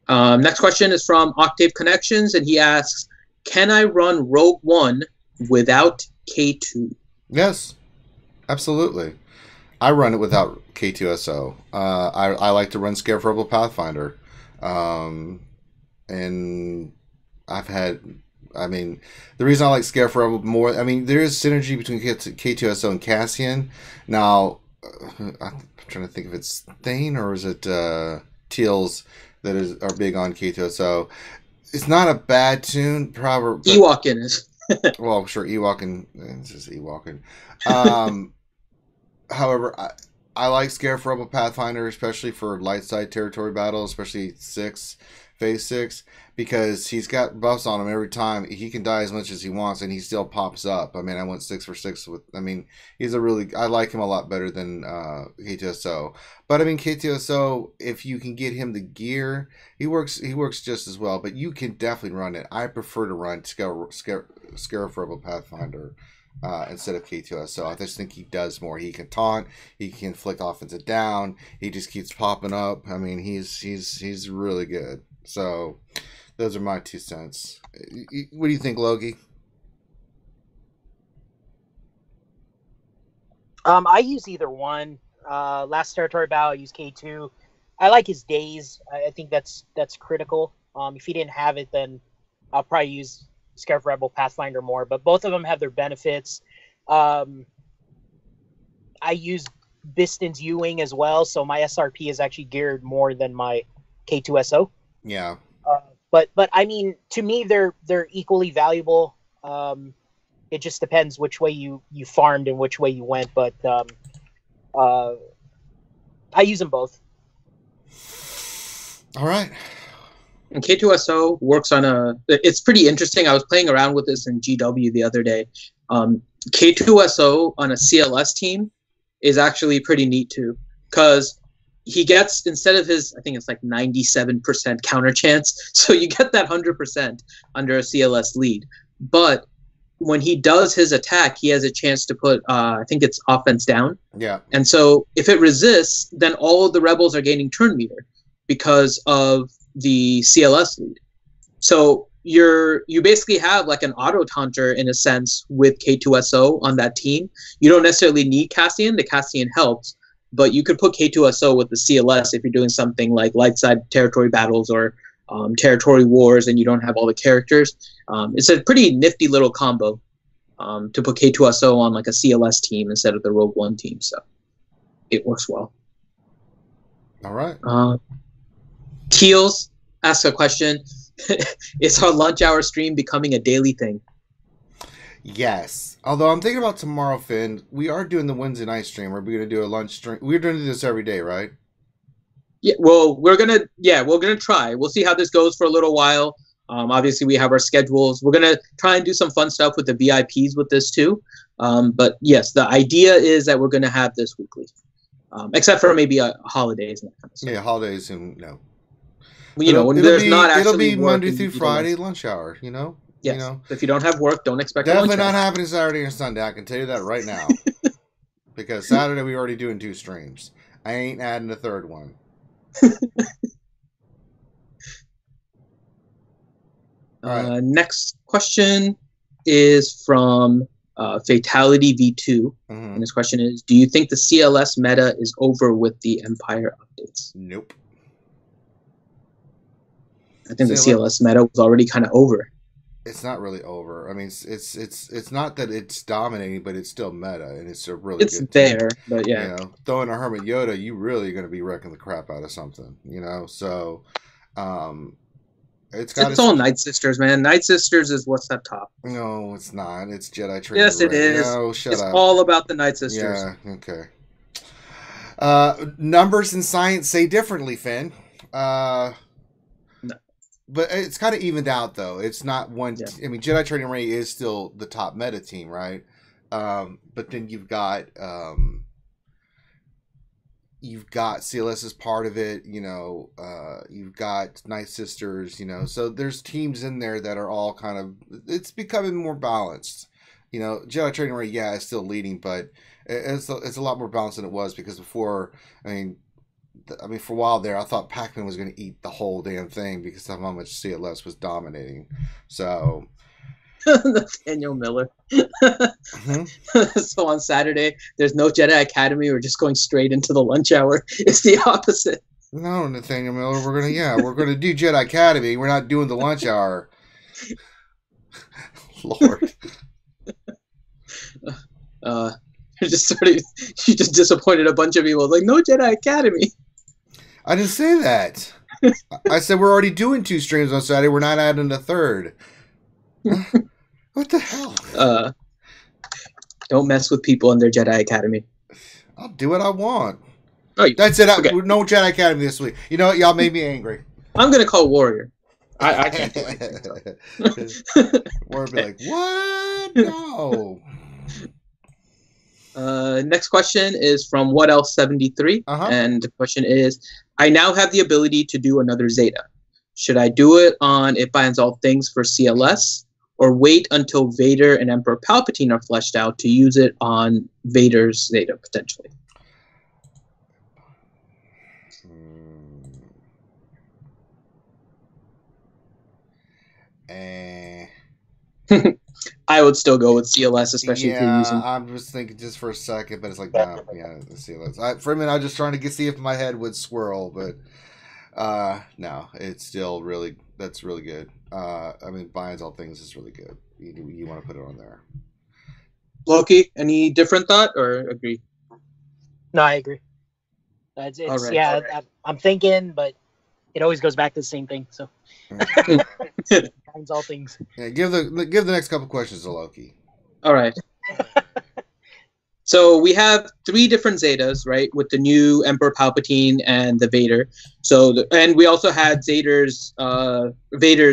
Next question is from Octave Connections, and he asks, can I run Rogue One without K2? Yes, absolutely. I run it without K2SO. I like to run Scarif Rebel Pathfinder. And the reason I like Scarif Rebel more, there is synergy between K2SO and Cassian. Now, I'm trying to think if it's Thane or is it Teals that are big on K2SO. It's not a bad tune, probably. Ewokin is. Well, sure, Ewokin. It's just Ewokin. However, I like Scarif Rebel Pathfinder, especially for light side territory battles, especially 6. Phase 6, because he's got buffs on him every time. He can die as much as he wants, and he still pops up. I mean, I went 6 for 6 with. I mean, I like him a lot better than K2SO. But I mean, K2SO, if you can get him the gear, he works just as well. But you can definitely run it. I prefer to run Scarif Rebel Pathfinder instead of K2SO. I just think he does more. He can taunt. He can inflict offensive down. He just keeps popping up. I mean, he's really good. So, those are my 2 cents. What do you think, Logie? I use either one. Last territory battle, I use K2. I like his days. I think that's critical. If he didn't have it, then I'll probably use Scarif Rebel Pathfinder more. But both of them have their benefits. I use Biston's U-Wing as well, so my SRP is actually geared more than my K2SO. Yeah. But I mean, to me, they're equally valuable. It just depends which way you farmed and which way you went. But I use them both. All right. And K2SO works on it's pretty interesting. I was playing around with this in GW the other day. K2SO on a CLS team is actually pretty neat too, because he gets, instead of his, I think it's like 97% counter chance, so you get that 100% under a CLS lead. But when he does his attack, he has a chance to put, I think it's offense down. Yeah. And so if it resists, then all of the rebels are gaining turn meter because of the CLS lead. So you basically have like an auto taunter in a sense with K2SO on that team. You don't necessarily need Cassian. The Cassian helps, but you could put K2SO with the CLS if you're doing something like light side territory battles or territory wars and you don't have all the characters. It's a pretty nifty little combo to put K2SO on like a CLS team instead of the Rogue One team. So it works well. All right. Keels asks a question. Is our lunch hour stream becoming a daily thing? Yes. Although I'm thinking about tomorrow, Finn. We are doing the Wednesday night stream. Are we going to do a lunch stream? We're going to do this every day, right? Yeah. Well, we're gonna try. We'll see how this goes for a little while. Obviously, we have our schedules. We're gonna try and do some fun stuff with the VIPs with this too. But yes, the idea is that we're gonna have this weekly, except for maybe holidays and that kind of stuff. Yeah, holidays and no. It'll be Monday through Friday lunch hour. You know. Yes. You know. If you don't have work, don't expect definitely a lunch not hour. happening Saturday or Sunday. I can tell you that right now. Because Saturday we're already doing 2 streams. I ain't adding a third one. Right. Next question is from Fatality V2, and his question is: do you think the CLS meta is over with the Empire updates? Nope. I think the CLS meta was already kind of over. It's not really over. I mean, it's not that it's dominating, but it's still meta, and it's a really good It's there, but yeah. You know, throwing a Hermit Yoda, you really going to be wrecking the crap out of something. You know, so it's all Night Sisters, man. Night Sisters is what's up top. No, it's not. It's Jedi training. Yes, it is. No, shut up. It's all about the Night Sisters. Yeah. Okay. Numbers and science say differently, Finn. But it's kind of evened out, though. It's not one. Yeah. I mean, Jedi Training Ray is still the top meta team, right? But then you've got CLS as part of it. You know, you've got Night Sisters. You know, so there's teams in there that are all kind of. It's becoming more balanced. You know, Jedi Training Ray, yeah, is still leading, but it's a lot more balanced than it was because before. I mean, for a while there, I thought Pac-Man was going to eat the whole damn thing because of how much CLS was dominating. So, Nathaniel Miller. So on Saturday, there's no Jedi Academy. We're just going straight into the lunch hour. It's the opposite. No, Nathaniel Miller, we're gonna do Jedi Academy. We're not doing the lunch hour. Lord. You just disappointed a bunch of people. Like, no Jedi Academy. I didn't say that. I said we're already doing 2 streams on Saturday. We're not adding a third. What the hell? Don't mess with people in their Jedi Academy. I'll do what I want. Oh, that's it. Okay. No Jedi Academy this week. You know what? Y'all made me angry. I'm gonna call Warrior. I can't do anything. So. Warrior be like, what? No. Next question is from What Else 73, and the question is: I now have the ability to do another Zeta. Should I do it on It Binds All Things for CLS, or wait until Vader and Emperor Palpatine are fleshed out to use it on Vader's Zeta potentially? I would still go with CLS, especially if you're using. I'm just thinking just for a second, but it's like, no, yeah, the CLS. For a minute, I was just trying to see if my head would swirl, but no, it's still really, that's really good. I mean, Binds All Things is really good. You want to put it on there. Loki, any different thought or agree? No, I agree. It's all right, yeah, all right. I'm thinking, but it always goes back to the same thing. So, Binds All Things. Yeah, give the next couple questions to Loki. All right. So we have 3 different Zetas, right, with the new Emperor Palpatine and the Vader. So, and we also had Vader's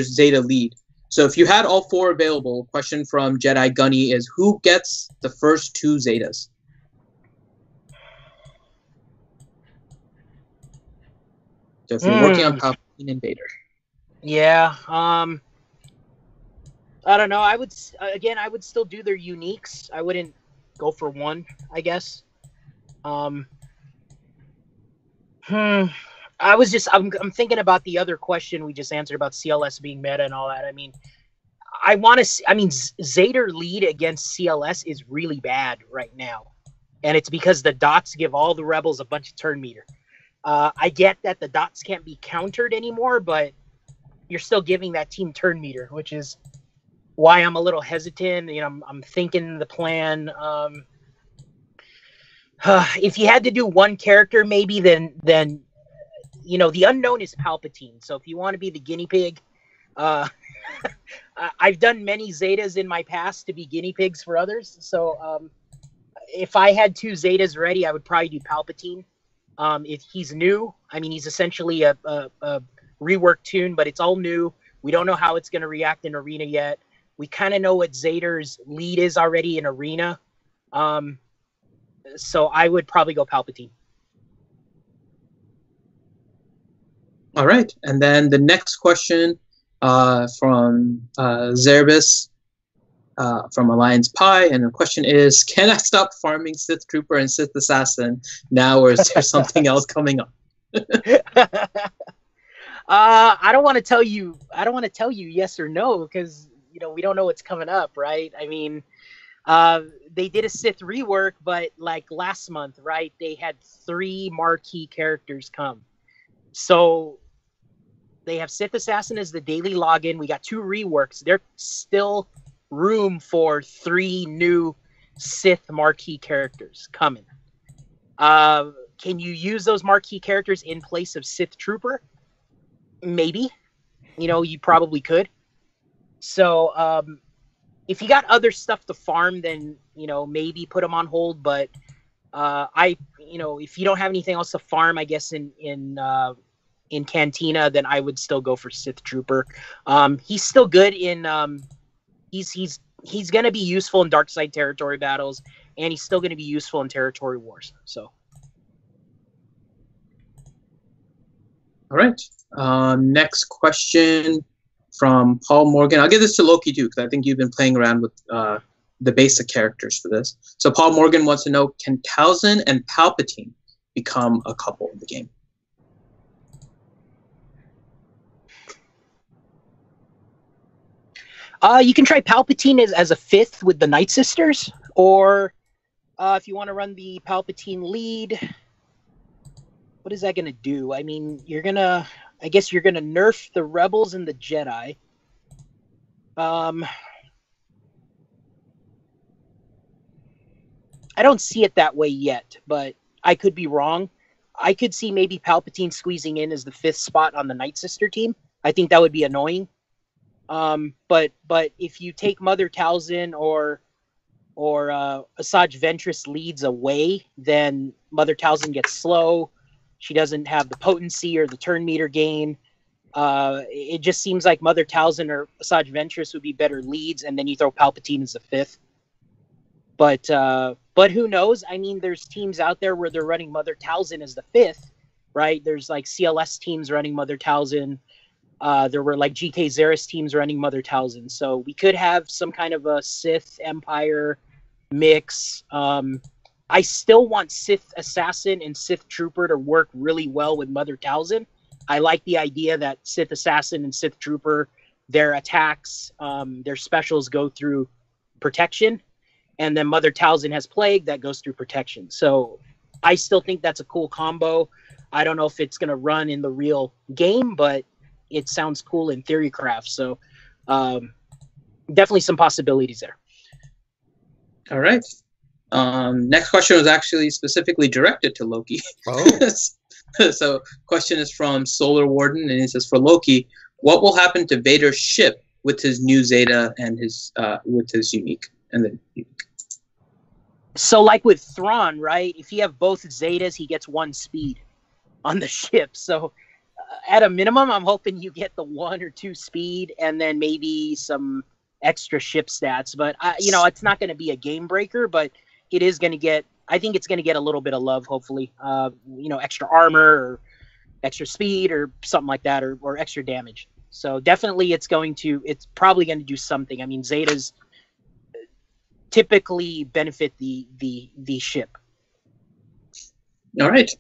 Zeta lead. So if you had all 4 available, question from Jedi Gunny is: who gets the first 2 Zetas? So if you're working on Palpatine and Vader. Yeah. I don't know. I would still do their uniques. I wouldn't go for one, I guess. I'm thinking about the other question we just answered about CLS being meta and all that. I mean, Zeta lead against CLS is really bad right now. And it's because the dots give all the rebels a bunch of turn meter. I get that the dots can't be countered anymore, but you're still giving that team turn meter, which is why I'm a little hesitant. You know, I'm thinking the plan. If you had to do one character, maybe then you know, the unknown is Palpatine. So if you want to be the guinea pig, I've done many Zetas in my past to be guinea pigs for others. So if I had 2 Zetas ready, I would probably do Palpatine. If he's new, I mean, he's essentially a reworked tune, but it's all new. We don't know how it's going to react in Arena yet. We kind of know what Zeta's lead is already in Arena. So I would probably go Palpatine. All right. And then the next question from Zerbis from Alliance Pi. And the question is, can I stop farming Sith Trooper and Sith Assassin now, or is there something else coming up? I don't want to tell you yes or no, because you know we don't know what's coming up, right? I mean, they did a Sith rework, but like last month, right? They had 3 marquee characters come. So they have Sith Assassin as the daily login. We got 2 reworks. There's still room for 3 new Sith marquee characters coming. Can you use those marquee characters in place of Sith Trooper? Maybe. You know, you probably could. So if you got other stuff to farm, then, you know, maybe put them on hold. But if you don't have anything else to farm, I guess in Cantina, then I would still go for Sith Trooper. He's still good in he's going to be useful in dark side territory battles, and he's still going to be useful in territory wars. So, all right. Next question from Paul Morgan. I'll give this to Loki too, because I think you've been playing around with the basic characters for this. So Paul Morgan wants to know, can Talzin and Palpatine become a couple in the game? You can try Palpatine as a 5th with the Night Sisters, or if you want to run the Palpatine lead, what is that going to do? I mean, I guess you're going to nerf the Rebels and the Jedi. I don't see it that way yet, but I could be wrong. I could see maybe Palpatine squeezing in as the 5th spot on the Night Sister team. I think that would be annoying. But if you take Mother Talzin or Asajj Ventress leads away, then Mother Talzin gets slow. She doesn't have the potency or the turn meter gain. It just seems like Mother Talzin or Asajj Ventress would be better leads, and then you throw Palpatine as the fifth. But who knows? I mean, there's teams out there where they're running Mother Talzin as the fifth, right? There's like CLS teams running Mother Talzin. There were like GK Zeras teams running Mother Talzin. So we could have some kind of a Sith Empire mix. I still want Sith Assassin and Sith Trooper to work really well with Mother Talzin. I like the idea that Sith Assassin and Sith Trooper, their attacks, their specials go through protection, and then Mother Talzin has Plague that goes through protection. So I still think that's a cool combo. I don't know if it's going to run in the real game, but it sounds cool in theorycraft. So definitely some possibilities there. All right. Next question was actually specifically directed to Loki. Oh. So question is from Solar Warden, and it says, for Loki, what will happen to Vader's ship with his new Zeta and his with his unique and the unique? So like with Thrawn, right? If you have both Zetas, he gets 1 speed on the ship. So at a minimum, I'm hoping you get the 1 or 2 speed and then maybe some extra ship stats. But it's not going to be a game breaker, but it is going to get. I think it's going to get a little bit of love, hopefully. Extra armor or extra speed or something like that, or extra damage. So definitely, it's probably going to do something. I mean, Zetas typically benefit the ship. All right.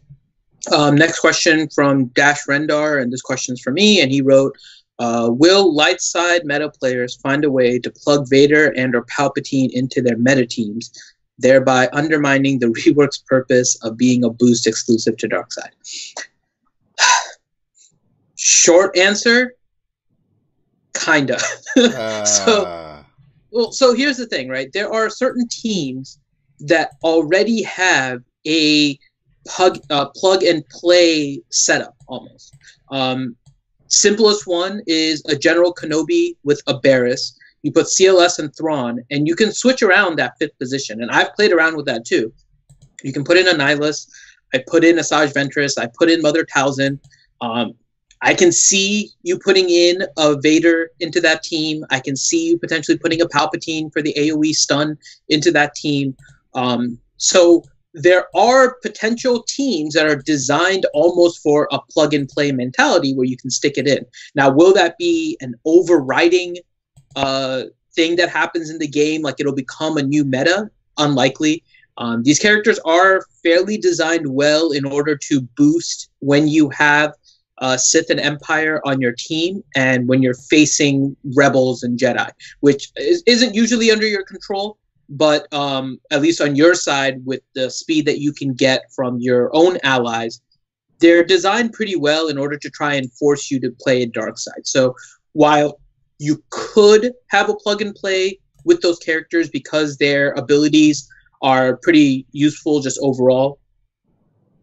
Next question from Dash Rendar, and this question's for me. And he wrote, will light side meta players find a way to plug Vader and or Palpatine into their meta teams, thereby undermining the rework's purpose of being a boost exclusive to Darkside? Short answer, kinda. So here's the thing, right? There are certain teams that already have a plug and play setup almost. Simplest one is a General Kenobi with a Barriss. You put CLS and Thrawn, and you can switch around that 5th position. And I've played around with that too. You can put in a Nihilus. I put in Asajj Ventress. I put in Mother Talzin. I can see you putting in a Vader into that team. I can see you potentially putting a Palpatine for the AoE stun into that team. So there are potential teams that are designed almost for a plug-and-play mentality where you can stick it in. Now, will that be an overriding thing that happens in the game, like it'll become a new meta? Unlikely. These characters are fairly designed well in order to boost when you have Sith and Empire on your team and when you're facing Rebels and Jedi, which isn't usually under your control, but at least on your side with the speed that you can get from your own allies, they're designed pretty well in order to try and force you to play a dark side. So while you could have a plug and play with those characters because their abilities are pretty useful just overall,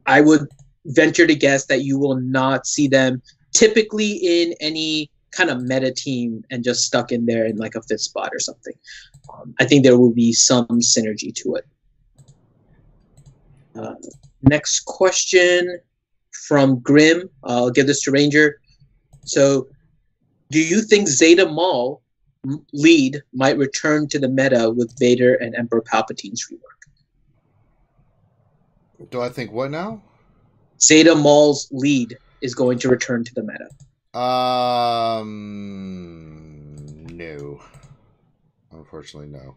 I would venture to guess that you will not see them typically in any kind of meta team and just stuck in there in like a 5th spot or something. I think there will be some synergy to it. Next question from Grim. I'll give this to Ranger. So, do you think Zeta Maul lead might return to the meta with Vader and Emperor Palpatine's rework? Do I think what now? Zeta Maul's lead is going to return to the meta. No. Unfortunately, no.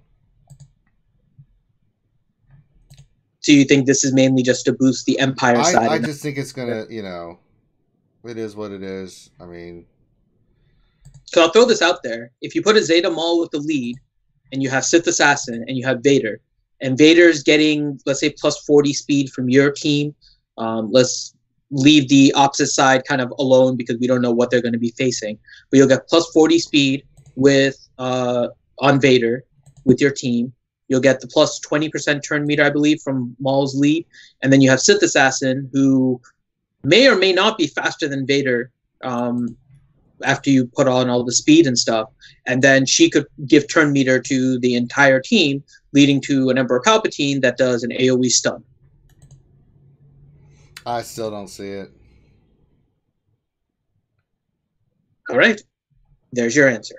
So you think this is mainly just to boost the Empire side? I just think it's gonna, it is what it is. I mean, so I'll throw this out there. If you put a Zeta Maul with the lead, and you have Sith Assassin, and you have Vader, and Vader's getting, let's say, plus 40 speed from your team, let's leave the opposite side kind of alone because we don't know what they're going to be facing. But you'll get plus 40 speed with on Vader with your team. You'll get the plus 20% turn meter, I believe, from Maul's lead. And then you have Sith Assassin, who may or may not be faster than Vader after you put on all the speed and stuff. And then she could give turn meter to the entire team, leading to an Emperor Palpatine that does an AoE stun. I still don't see it. All right. There's your answer.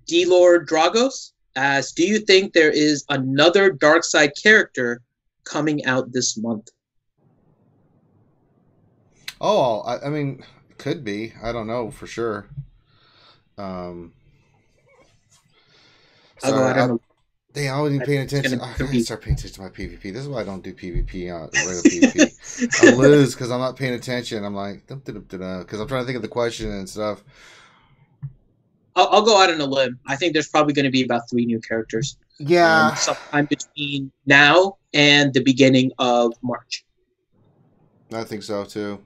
D-Lord Dragos asks, do you think there is another dark side character coming out this month? Oh, I mean, could be. I don't know for sure. I'll go Sorry, ahead and Dang, I wasn't paying attention. I gotta start paying attention to my PvP. This is why I don't do PvP on regular PvP. I lose because I'm not paying attention. I'm like, because I'm trying to think of the question and stuff. I'll go out on a limb. I think there's probably going to be about 3 new characters. Yeah. Sometime between now and the beginning of March. I think so too.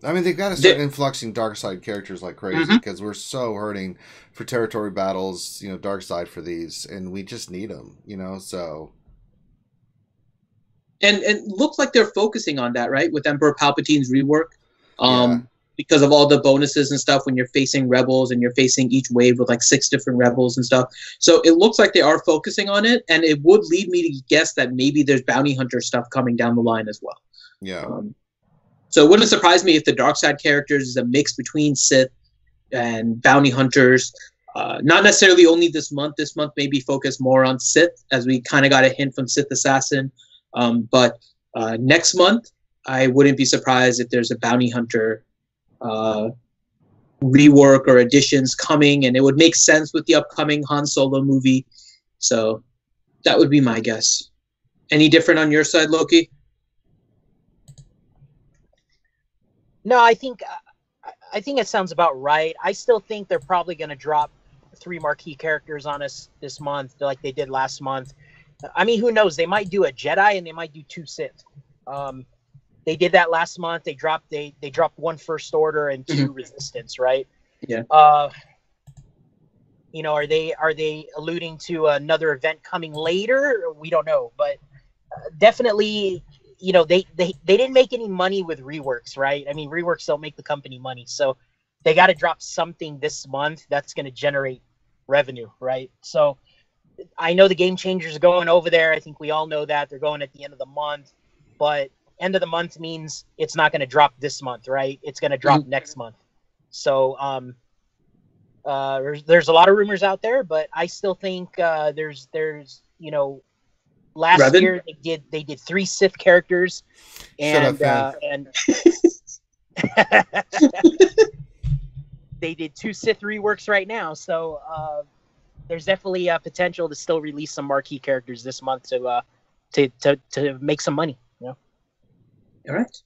I mean, they've got to start influxing dark side characters like crazy because we're so hurting for territory battles, dark side for these, and we just need them, so. And looks like they're focusing on that, right? With Emperor Palpatine's rework. Because of all the bonuses and stuff when you're facing rebels and you're facing each wave with like 6 different rebels and stuff. So it looks like they are focusing on it, and it would lead me to guess that maybe there's bounty hunter stuff coming down the line as well. Yeah. So it wouldn't surprise me if the dark side characters is a mix between Sith and bounty hunters. Not necessarily only this month. This month maybe focus more on Sith, as we kind of got a hint from Sith Assassin. But next month, I wouldn't be surprised if there's a bounty hunter rework or additions coming, and it would make sense with the upcoming Han Solo movie. So that would be my guess. Any different on your side, Loki? No, I think it sounds about right. I still think they're probably going to drop 3 marquee characters on us this month, like they did last month. I mean, who knows? They might do a Jedi and they might do 2 Sith. They did that last month. They dropped 1 First Order and 2 Resistance, right? Yeah. Are they alluding to another event coming later? We don't know, but definitely, they didn't make any money with reworks, right? I mean, reworks don't make the company money, so they got to drop something this month that's going to generate revenue, right? So I know the Game Changers are going over there. I think we all know that they're going at the end of the month, but end of the month means it's not going to drop this month, right? It's going to drop next month. So there's a lot of rumors out there, but I still think there's last Revan? year they did 3 Sith characters, and they did 2 Sith reworks right now. So there's definitely a potential to still release some marquee characters this month to make some money. All right.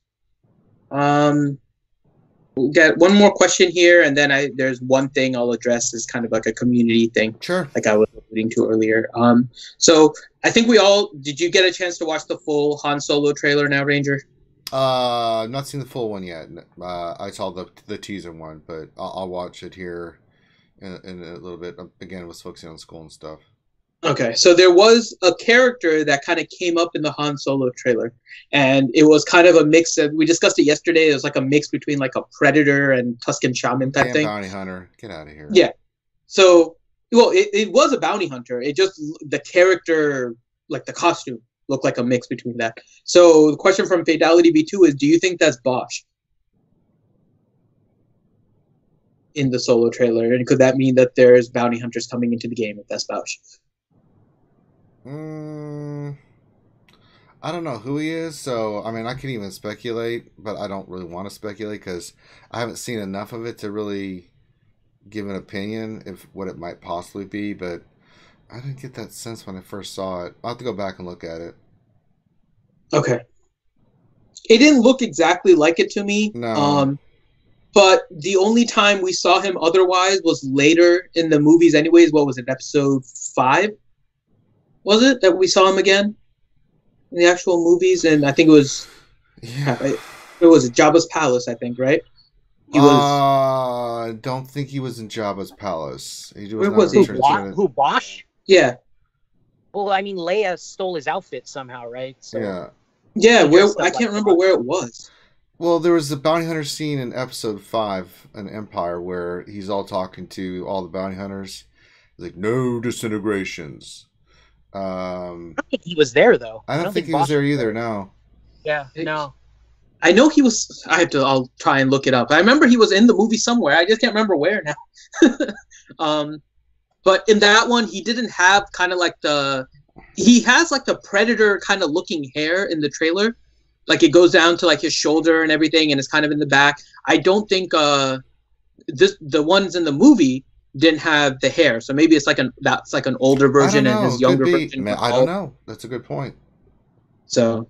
We'll get one more question here, and then there's one thing I'll address as kind of like a community thing. Sure. Like I was alluding to earlier. So I think did you get a chance to watch the full Han Solo trailer now, Ranger? Not seen the full one yet. I saw the teaser one, but I'll watch it here in a little bit. Again, I was focusing on school and stuff. Okay, so there was a character that kind of came up in the Han Solo trailer, and it was kind of a mix of, we discussed it yesterday, it was like a mix between like a Predator and Tusken Shaman type thing. Bounty hunter, get out of here. Yeah, so, well, it was a bounty hunter, it just, the character, like the costume, looked like a mix between that. So the question from Fatality B2 is, do you think that's Bosch in the Solo trailer, and could that mean that there's bounty hunters coming into the game if that's Bosch? I don't know who he is, so I mean I can even speculate, but I don't really want to speculate because I haven't seen enough of it to really give an opinion if what it might possibly be. But I didn't get that sense when I first saw it. I'll have to go back and look at it. Okay, it didn't look exactly like it to me. No. But the only time we saw him otherwise was later in the movies. Anyways, what was it? Episode 5. Was it that we saw him again in the actual movies? And I think it was, it was Jabba's palace. I think, right? I don't think he was in Jabba's palace. Where was he? Who, Bosch? Yeah. Well, I mean, Leia stole his outfit somehow, right? So yeah. Where I can't remember where it was. Well, there was a bounty hunter scene in episode 5 in Empire where he's all talking to all the bounty hunters. He's like, no disintegrations. I don't think he was there though. I don't think he was there either. No. Yeah, no. I know he was. I'll try and look it up. I remember he was in the movie somewhere. I just can't remember where now. But in that one, he didn't have kind of like he has like the Predator kind of looking hair in the trailer. Like it goes down to like his shoulder and everything, and it's kind of in the back. I don't think the ones in the movie didn't have the hair, so maybe it's like that's like an older version and his younger version. I don't know. That's a good point. So,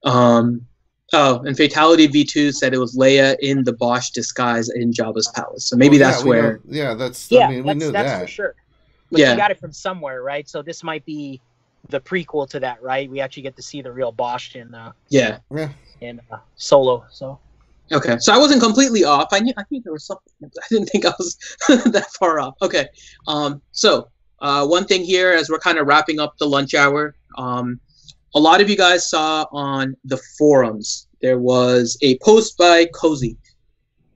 and Fatality V2 said it was Leia in the Bosch disguise in Jabba's palace. So maybe that's where. We knew that for sure. But you got it from somewhere, right? So this might be the prequel to that, right? We actually get to see the real Bosch in Solo. So. Okay, so I wasn't completely off. I knew there was something. I didn't think I was that far off. Okay, so one thing here as we're kind of wrapping up the lunch hour. A lot of you guys saw on the forums, there was a post by Cozy.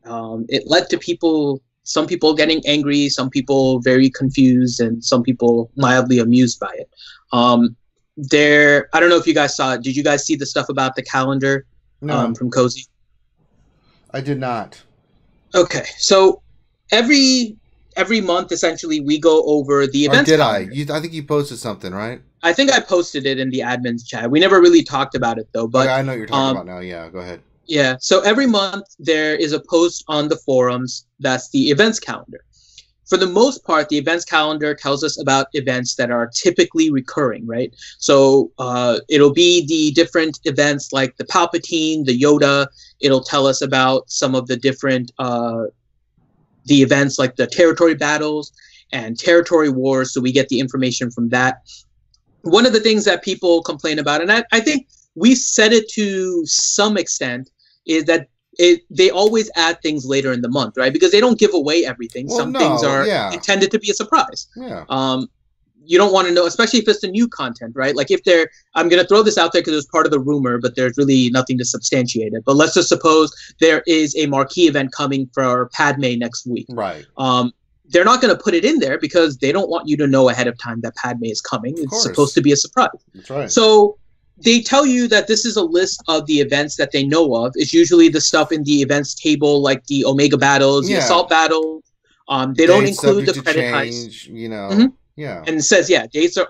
It led to some people getting angry, some people very confused, and some people mildly amused by it. I don't know if you guys saw it. Did you guys see the stuff about the calendar from Cozy? I did not. Okay, so every month, essentially, we go over the events. I think you posted something, right? I think I posted it in the admin's chat. We never really talked about it, though. But I know what you're talking about now. Yeah, go ahead. Yeah, so every month there is a post on the forums that's the events calendar. For the most part, the events calendar tells us about events that are typically recurring, right? So it'll be the different events like the Palpatine, the Yoda. It'll tell us about some of the different the events like the territory battles and territory wars. So we get the information from that. One of the things that people complain about, and I think we said it to some extent, is that they always add things later in the month, right? Because they don't give away everything. Some things are intended to be a surprise. Yeah. You don't want to know, especially if it's the new content, right? Like I'm going to throw this out there because it's part of the rumor, but there's really nothing to substantiate it. But let's just suppose there is a marquee event coming for Padme next week. Right. They're not going to put it in there because they don't want you to know ahead of time that Padme is coming. It's supposed to be a surprise. That's right. So they tell you that this is a list of the events that they know of. It's usually the stuff in the events table, like the Omega battles, the Assault battles. They don't include the credit heist. You know, and it says,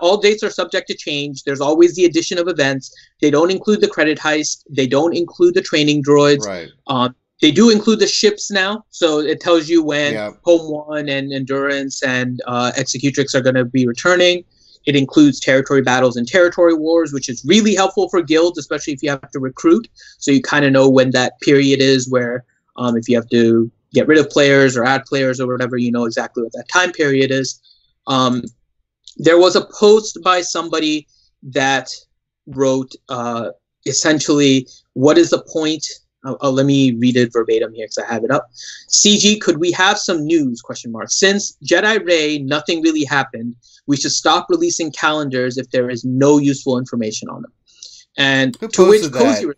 all dates are subject to change. There's always the addition of events. They don't include the credit heist. They don't include the training droids. Right. They do include the ships now, so it tells you when Home One and Endurance and Executrix are going to be returning. It includes territory battles and territory wars, which is really helpful for guilds, especially if you have to recruit. So you kind of know when that period is where if you have to get rid of players or add players or whatever, you know exactly what that time period is. There was a post by somebody that wrote essentially, what is the point? Let me read it verbatim here because I have it up. CG, could we have some news? ? Since Jedi Rey, nothing really happened. We should stop releasing calendars if there is no useful information on them. And to which Cozy,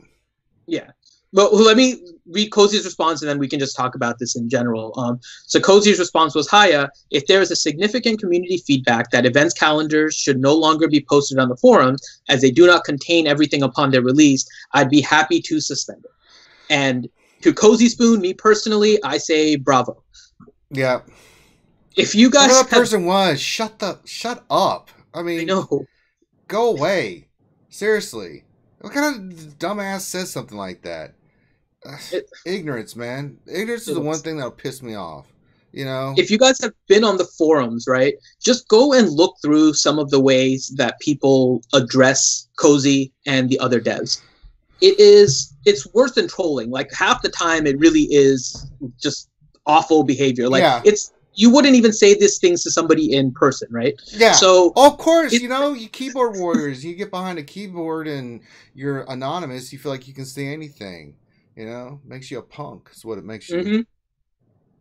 well, let me read Cozy's response and then we can just talk about this in general. So Cozy's response was, hiya, if there is a significant community feedback that events calendars should no longer be posted on the forums as they do not contain everything upon their release, I'd be happy to suspend it. And to Cozy Spoon, me personally, I say bravo. Yeah. If you guys, whoever that person was, shut up. I mean, I know. Go away. Seriously, what kind of dumbass says something like that? Ignorance, man. Ignorance is the one thing that'll piss me off. You know. If you guys have been on the forums, right, just go and look through some of the ways that people address Cozy and the other devs. It's worse than trolling. Like half the time it really is just awful behavior. Like you wouldn't even say these things to somebody in person, right? Yeah. So of course, you keyboard warriors, you get behind a keyboard and you're anonymous, you feel like you can say anything. Makes you a punk. Is what it makes you. Mm-hmm.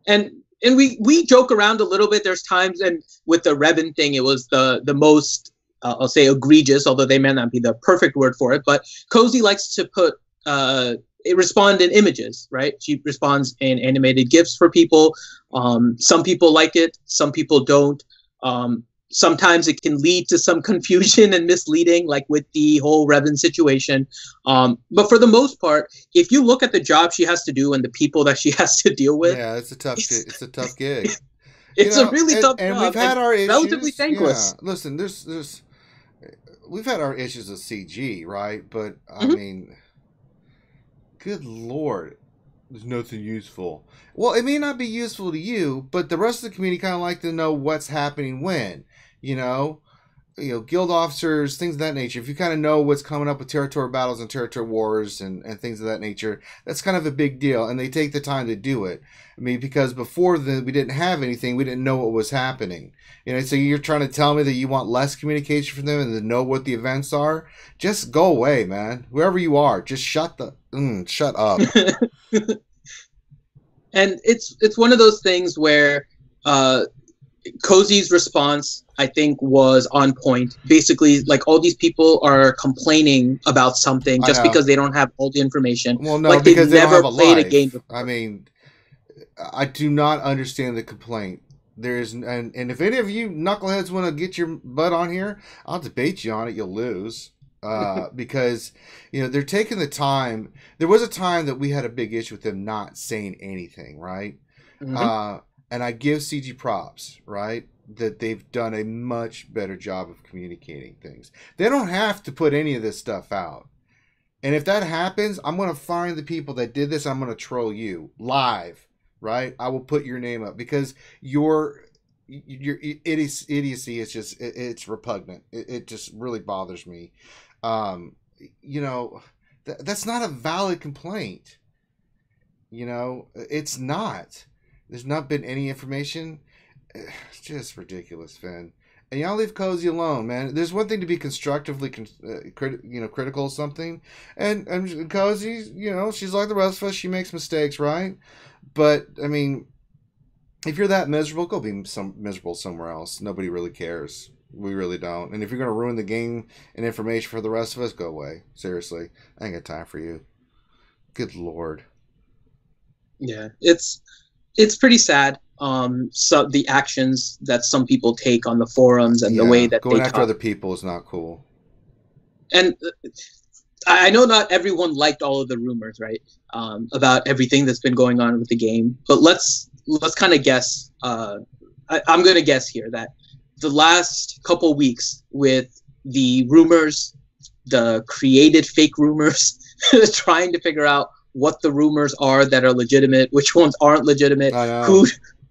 And we joke around a little bit. There's times, and with the Revan thing, it was the most I'll say egregious, although they may not be the perfect word for it. But Cozy likes to put respond in images, right? She responds in animated GIFs for people. Some people like it, some people don't. sometimes it can lead to some confusion and misleading, like with the whole Revan situation. But for the most part, if you look at the job she has to do and the people that she has to deal with, yeah, it's a tough gig. It's a really tough job. And we've had our issues. Relatively thankless. Yeah. Listen, we've had our issues with CG, right? But I Mhm. mean, good Lord, there's nothing useful. Well, it may not be useful to you, but the rest of the community kind of like to know what's happening when. Guild officers, things of that nature. If you kind of know what's coming up with territory battles and territory wars and things of that nature, that's kind of a big deal. And they take the time to do it. I mean, because before we didn't have anything, we didn't know what was happening. So you're trying to tell me that you want less communication from them and to know what the events are? Just go away, man. Whoever you are, just shut up. And it's one of those things where Cozy's response, I think, was on point. Basically, like, all these people are complaining about something just because they don't have all the information. Well, no, like because they never don't have a played life. a game before. I mean, I do not understand the complaint. And if any of you knuckleheads want to get your butt on here, I'll debate you on it. You'll lose. Because they're taking the time. There was a time that we had a big issue with them not saying anything, right? Mhm. And I give CG props, right? That they've done a much better job of communicating things. They don't have to put any of this stuff out. And if that happens, I'm going to find the people that did this. I'm going to troll you live, right? I will put your name up because your idiocy is just, it's repugnant. It just really bothers me. That's not a valid complaint. It's not. There's not been any information. It's just ridiculous, Finn. And y'all leave Cozy alone, man. There's one thing to be constructively, critical of something, and Cozy, she's like the rest of us. She makes mistakes, right? But I mean, if you're that miserable, go be miserable somewhere else. Nobody really cares. We really don't. And if you're gonna ruin the game and information for the rest of us, go away. Seriously, I ain't got time for you. Good Lord. Yeah, it's pretty sad. So the actions that some people take on the forums and the way that going they after talk. other people is not cool. And I know not everyone liked all of the rumors, right? About everything that's been going on with the game. But let's kind of guess. I'm going to guess here that the last couple weeks with the rumors, the created fake rumors, trying to figure out what the rumors are that are legitimate, which ones aren't legitimate,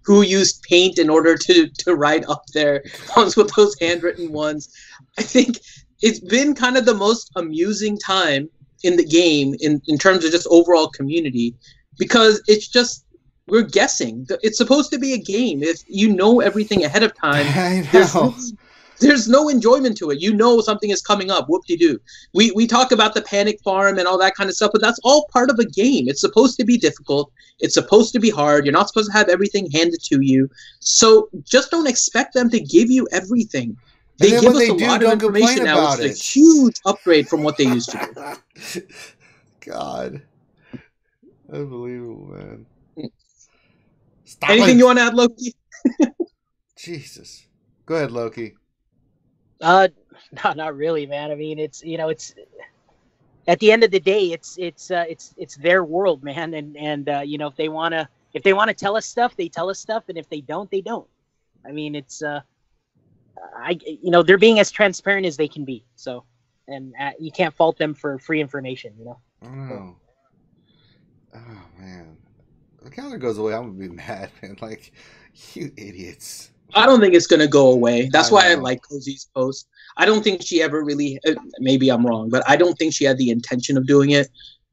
who used paint in order to write up their ones with those handwritten ones. I think it's been kind of the most amusing time in the game in terms of just overall community, because it's just, we're guessing. It's supposed to be a game. If you know everything ahead of time, there's no enjoyment to it. Something is coming up. Whoop-de-doo. We talk about the panic farm and all that kind of stuff, but that's all part of a game. It's supposed to be difficult. It's supposed to be hard. You're not supposed to have everything handed to you. So just don't expect them to give you everything. They give us a lot of information now. It's a huge upgrade from what they used to do. God. Unbelievable, man. Stop Anything you want to add, Loki? Jesus. Go ahead, Loki. No, not really, man. I mean, it's at the end of the day, it's their world, man. And if they wanna tell us stuff, they tell us stuff, and if they don't, they don't. I mean, it's they're being as transparent as they can be. So, and you can't fault them for free information, I don't know. Oh man, the calendar goes away, I'm gonna be mad, man. Like, you idiots. I don't think it's going to go away. That's why I like Cozy's post. I don't think she ever really, maybe I'm wrong, but I don't think she had the intention of doing it.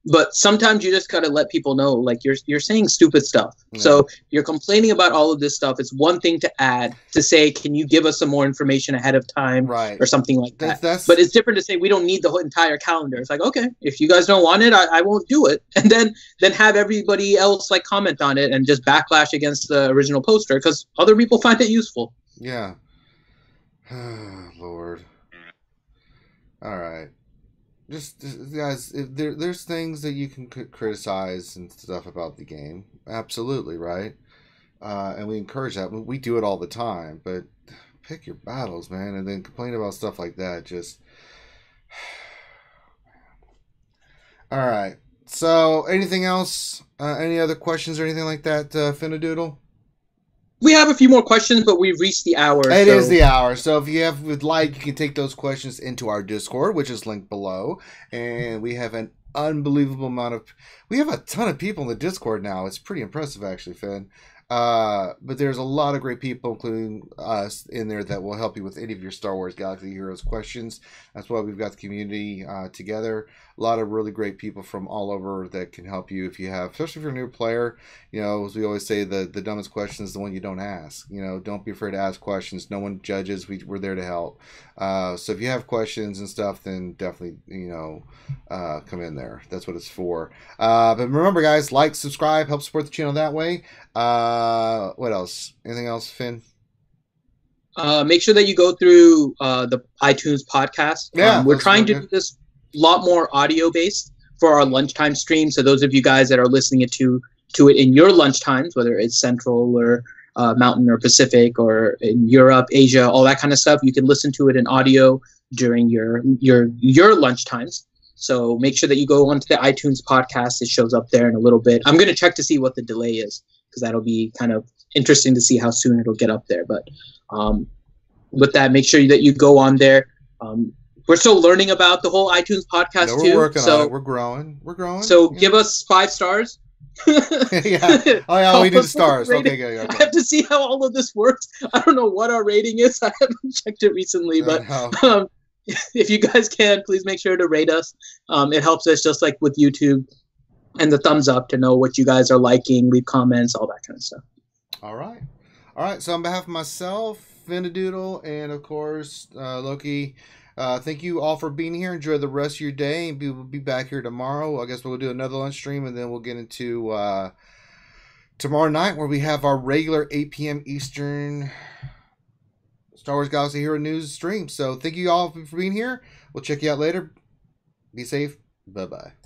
But sometimes you just got to let people know, like, you're saying stupid stuff. Yeah. So you're complaining about all of this stuff. It's one thing to add, to say, can you give us some more information ahead of time, right, or something like that. But it's different to say, we don't need the whole entire calendar. It's like, okay, if you guys don't want it, I won't do it. And then have everybody else like comment on it and just backlash against the original poster because other people find it useful. Yeah. Lord. All right. Just guys, there's things that you can criticize and stuff about the game. Absolutely, right? And we encourage that. We do it all the time. But pick your battles, man, and then complain about stuff like that. Just all right. So, anything else? Any other questions or anything like that, Finadoodle? We have a few more questions, but we've reached the hour. It is the hour. So if you would like, you can take those questions into our Discord, which is linked below. And we have an unbelievable amount of... We have a ton of people in the Discord now. It's pretty impressive, actually, Finn. But there's a lot of great people, including us, in there that will help you with any of your Star Wars Galaxy Heroes questions. That's why we've got the community together. A lot of really great people from all over that can help you if you have, especially if you're a new player. You know, as we always say, the dumbest question is the one you don't ask. You know, don't be afraid to ask questions. No one judges. We're there to help. So if you have questions and stuff, then definitely, you know, come in there. That's what it's for. But remember, guys, like, subscribe, help support the channel that way. What else? Anything else, Finn? Make sure that you go through the iTunes podcast. Yeah, we're trying to do this a lot more audio based for our lunchtime stream. So those of you guys that are listening to it in your lunch times, whether it's Central or Mountain or Pacific or in Europe, Asia, all that kind of stuff, you can listen to it in audio during your lunch times. So make sure that you go onto the iTunes podcast. It shows up there in a little bit. I'm going to check to see what the delay is, because that'll be kind of interesting to see how soon it'll get up there. But with that, make sure that you go on there. We're still learning about the whole iTunes podcast too. We're working on it. We're growing. So give us 5 stars. Yeah. Oh yeah, we did stars. Okay, good. I have to see how all of this works. I don't know what our rating is. I haven't checked it recently, but if you guys can, please make sure to rate us. It helps us, just like with YouTube and the thumbs up, to know what you guys are liking, leave comments, all that kind of stuff. All right. So on behalf of myself, Finadoodle, and of course Loki, thank you all for being here. Enjoy the rest of your day. We'll be back here tomorrow. I guess we'll do another lunch stream, and then we'll get into tomorrow night, where we have our regular 8 p.m. Eastern Star Wars Galaxy Hero News stream. So thank you all for being here. We'll check you out later. Be safe. Bye-bye.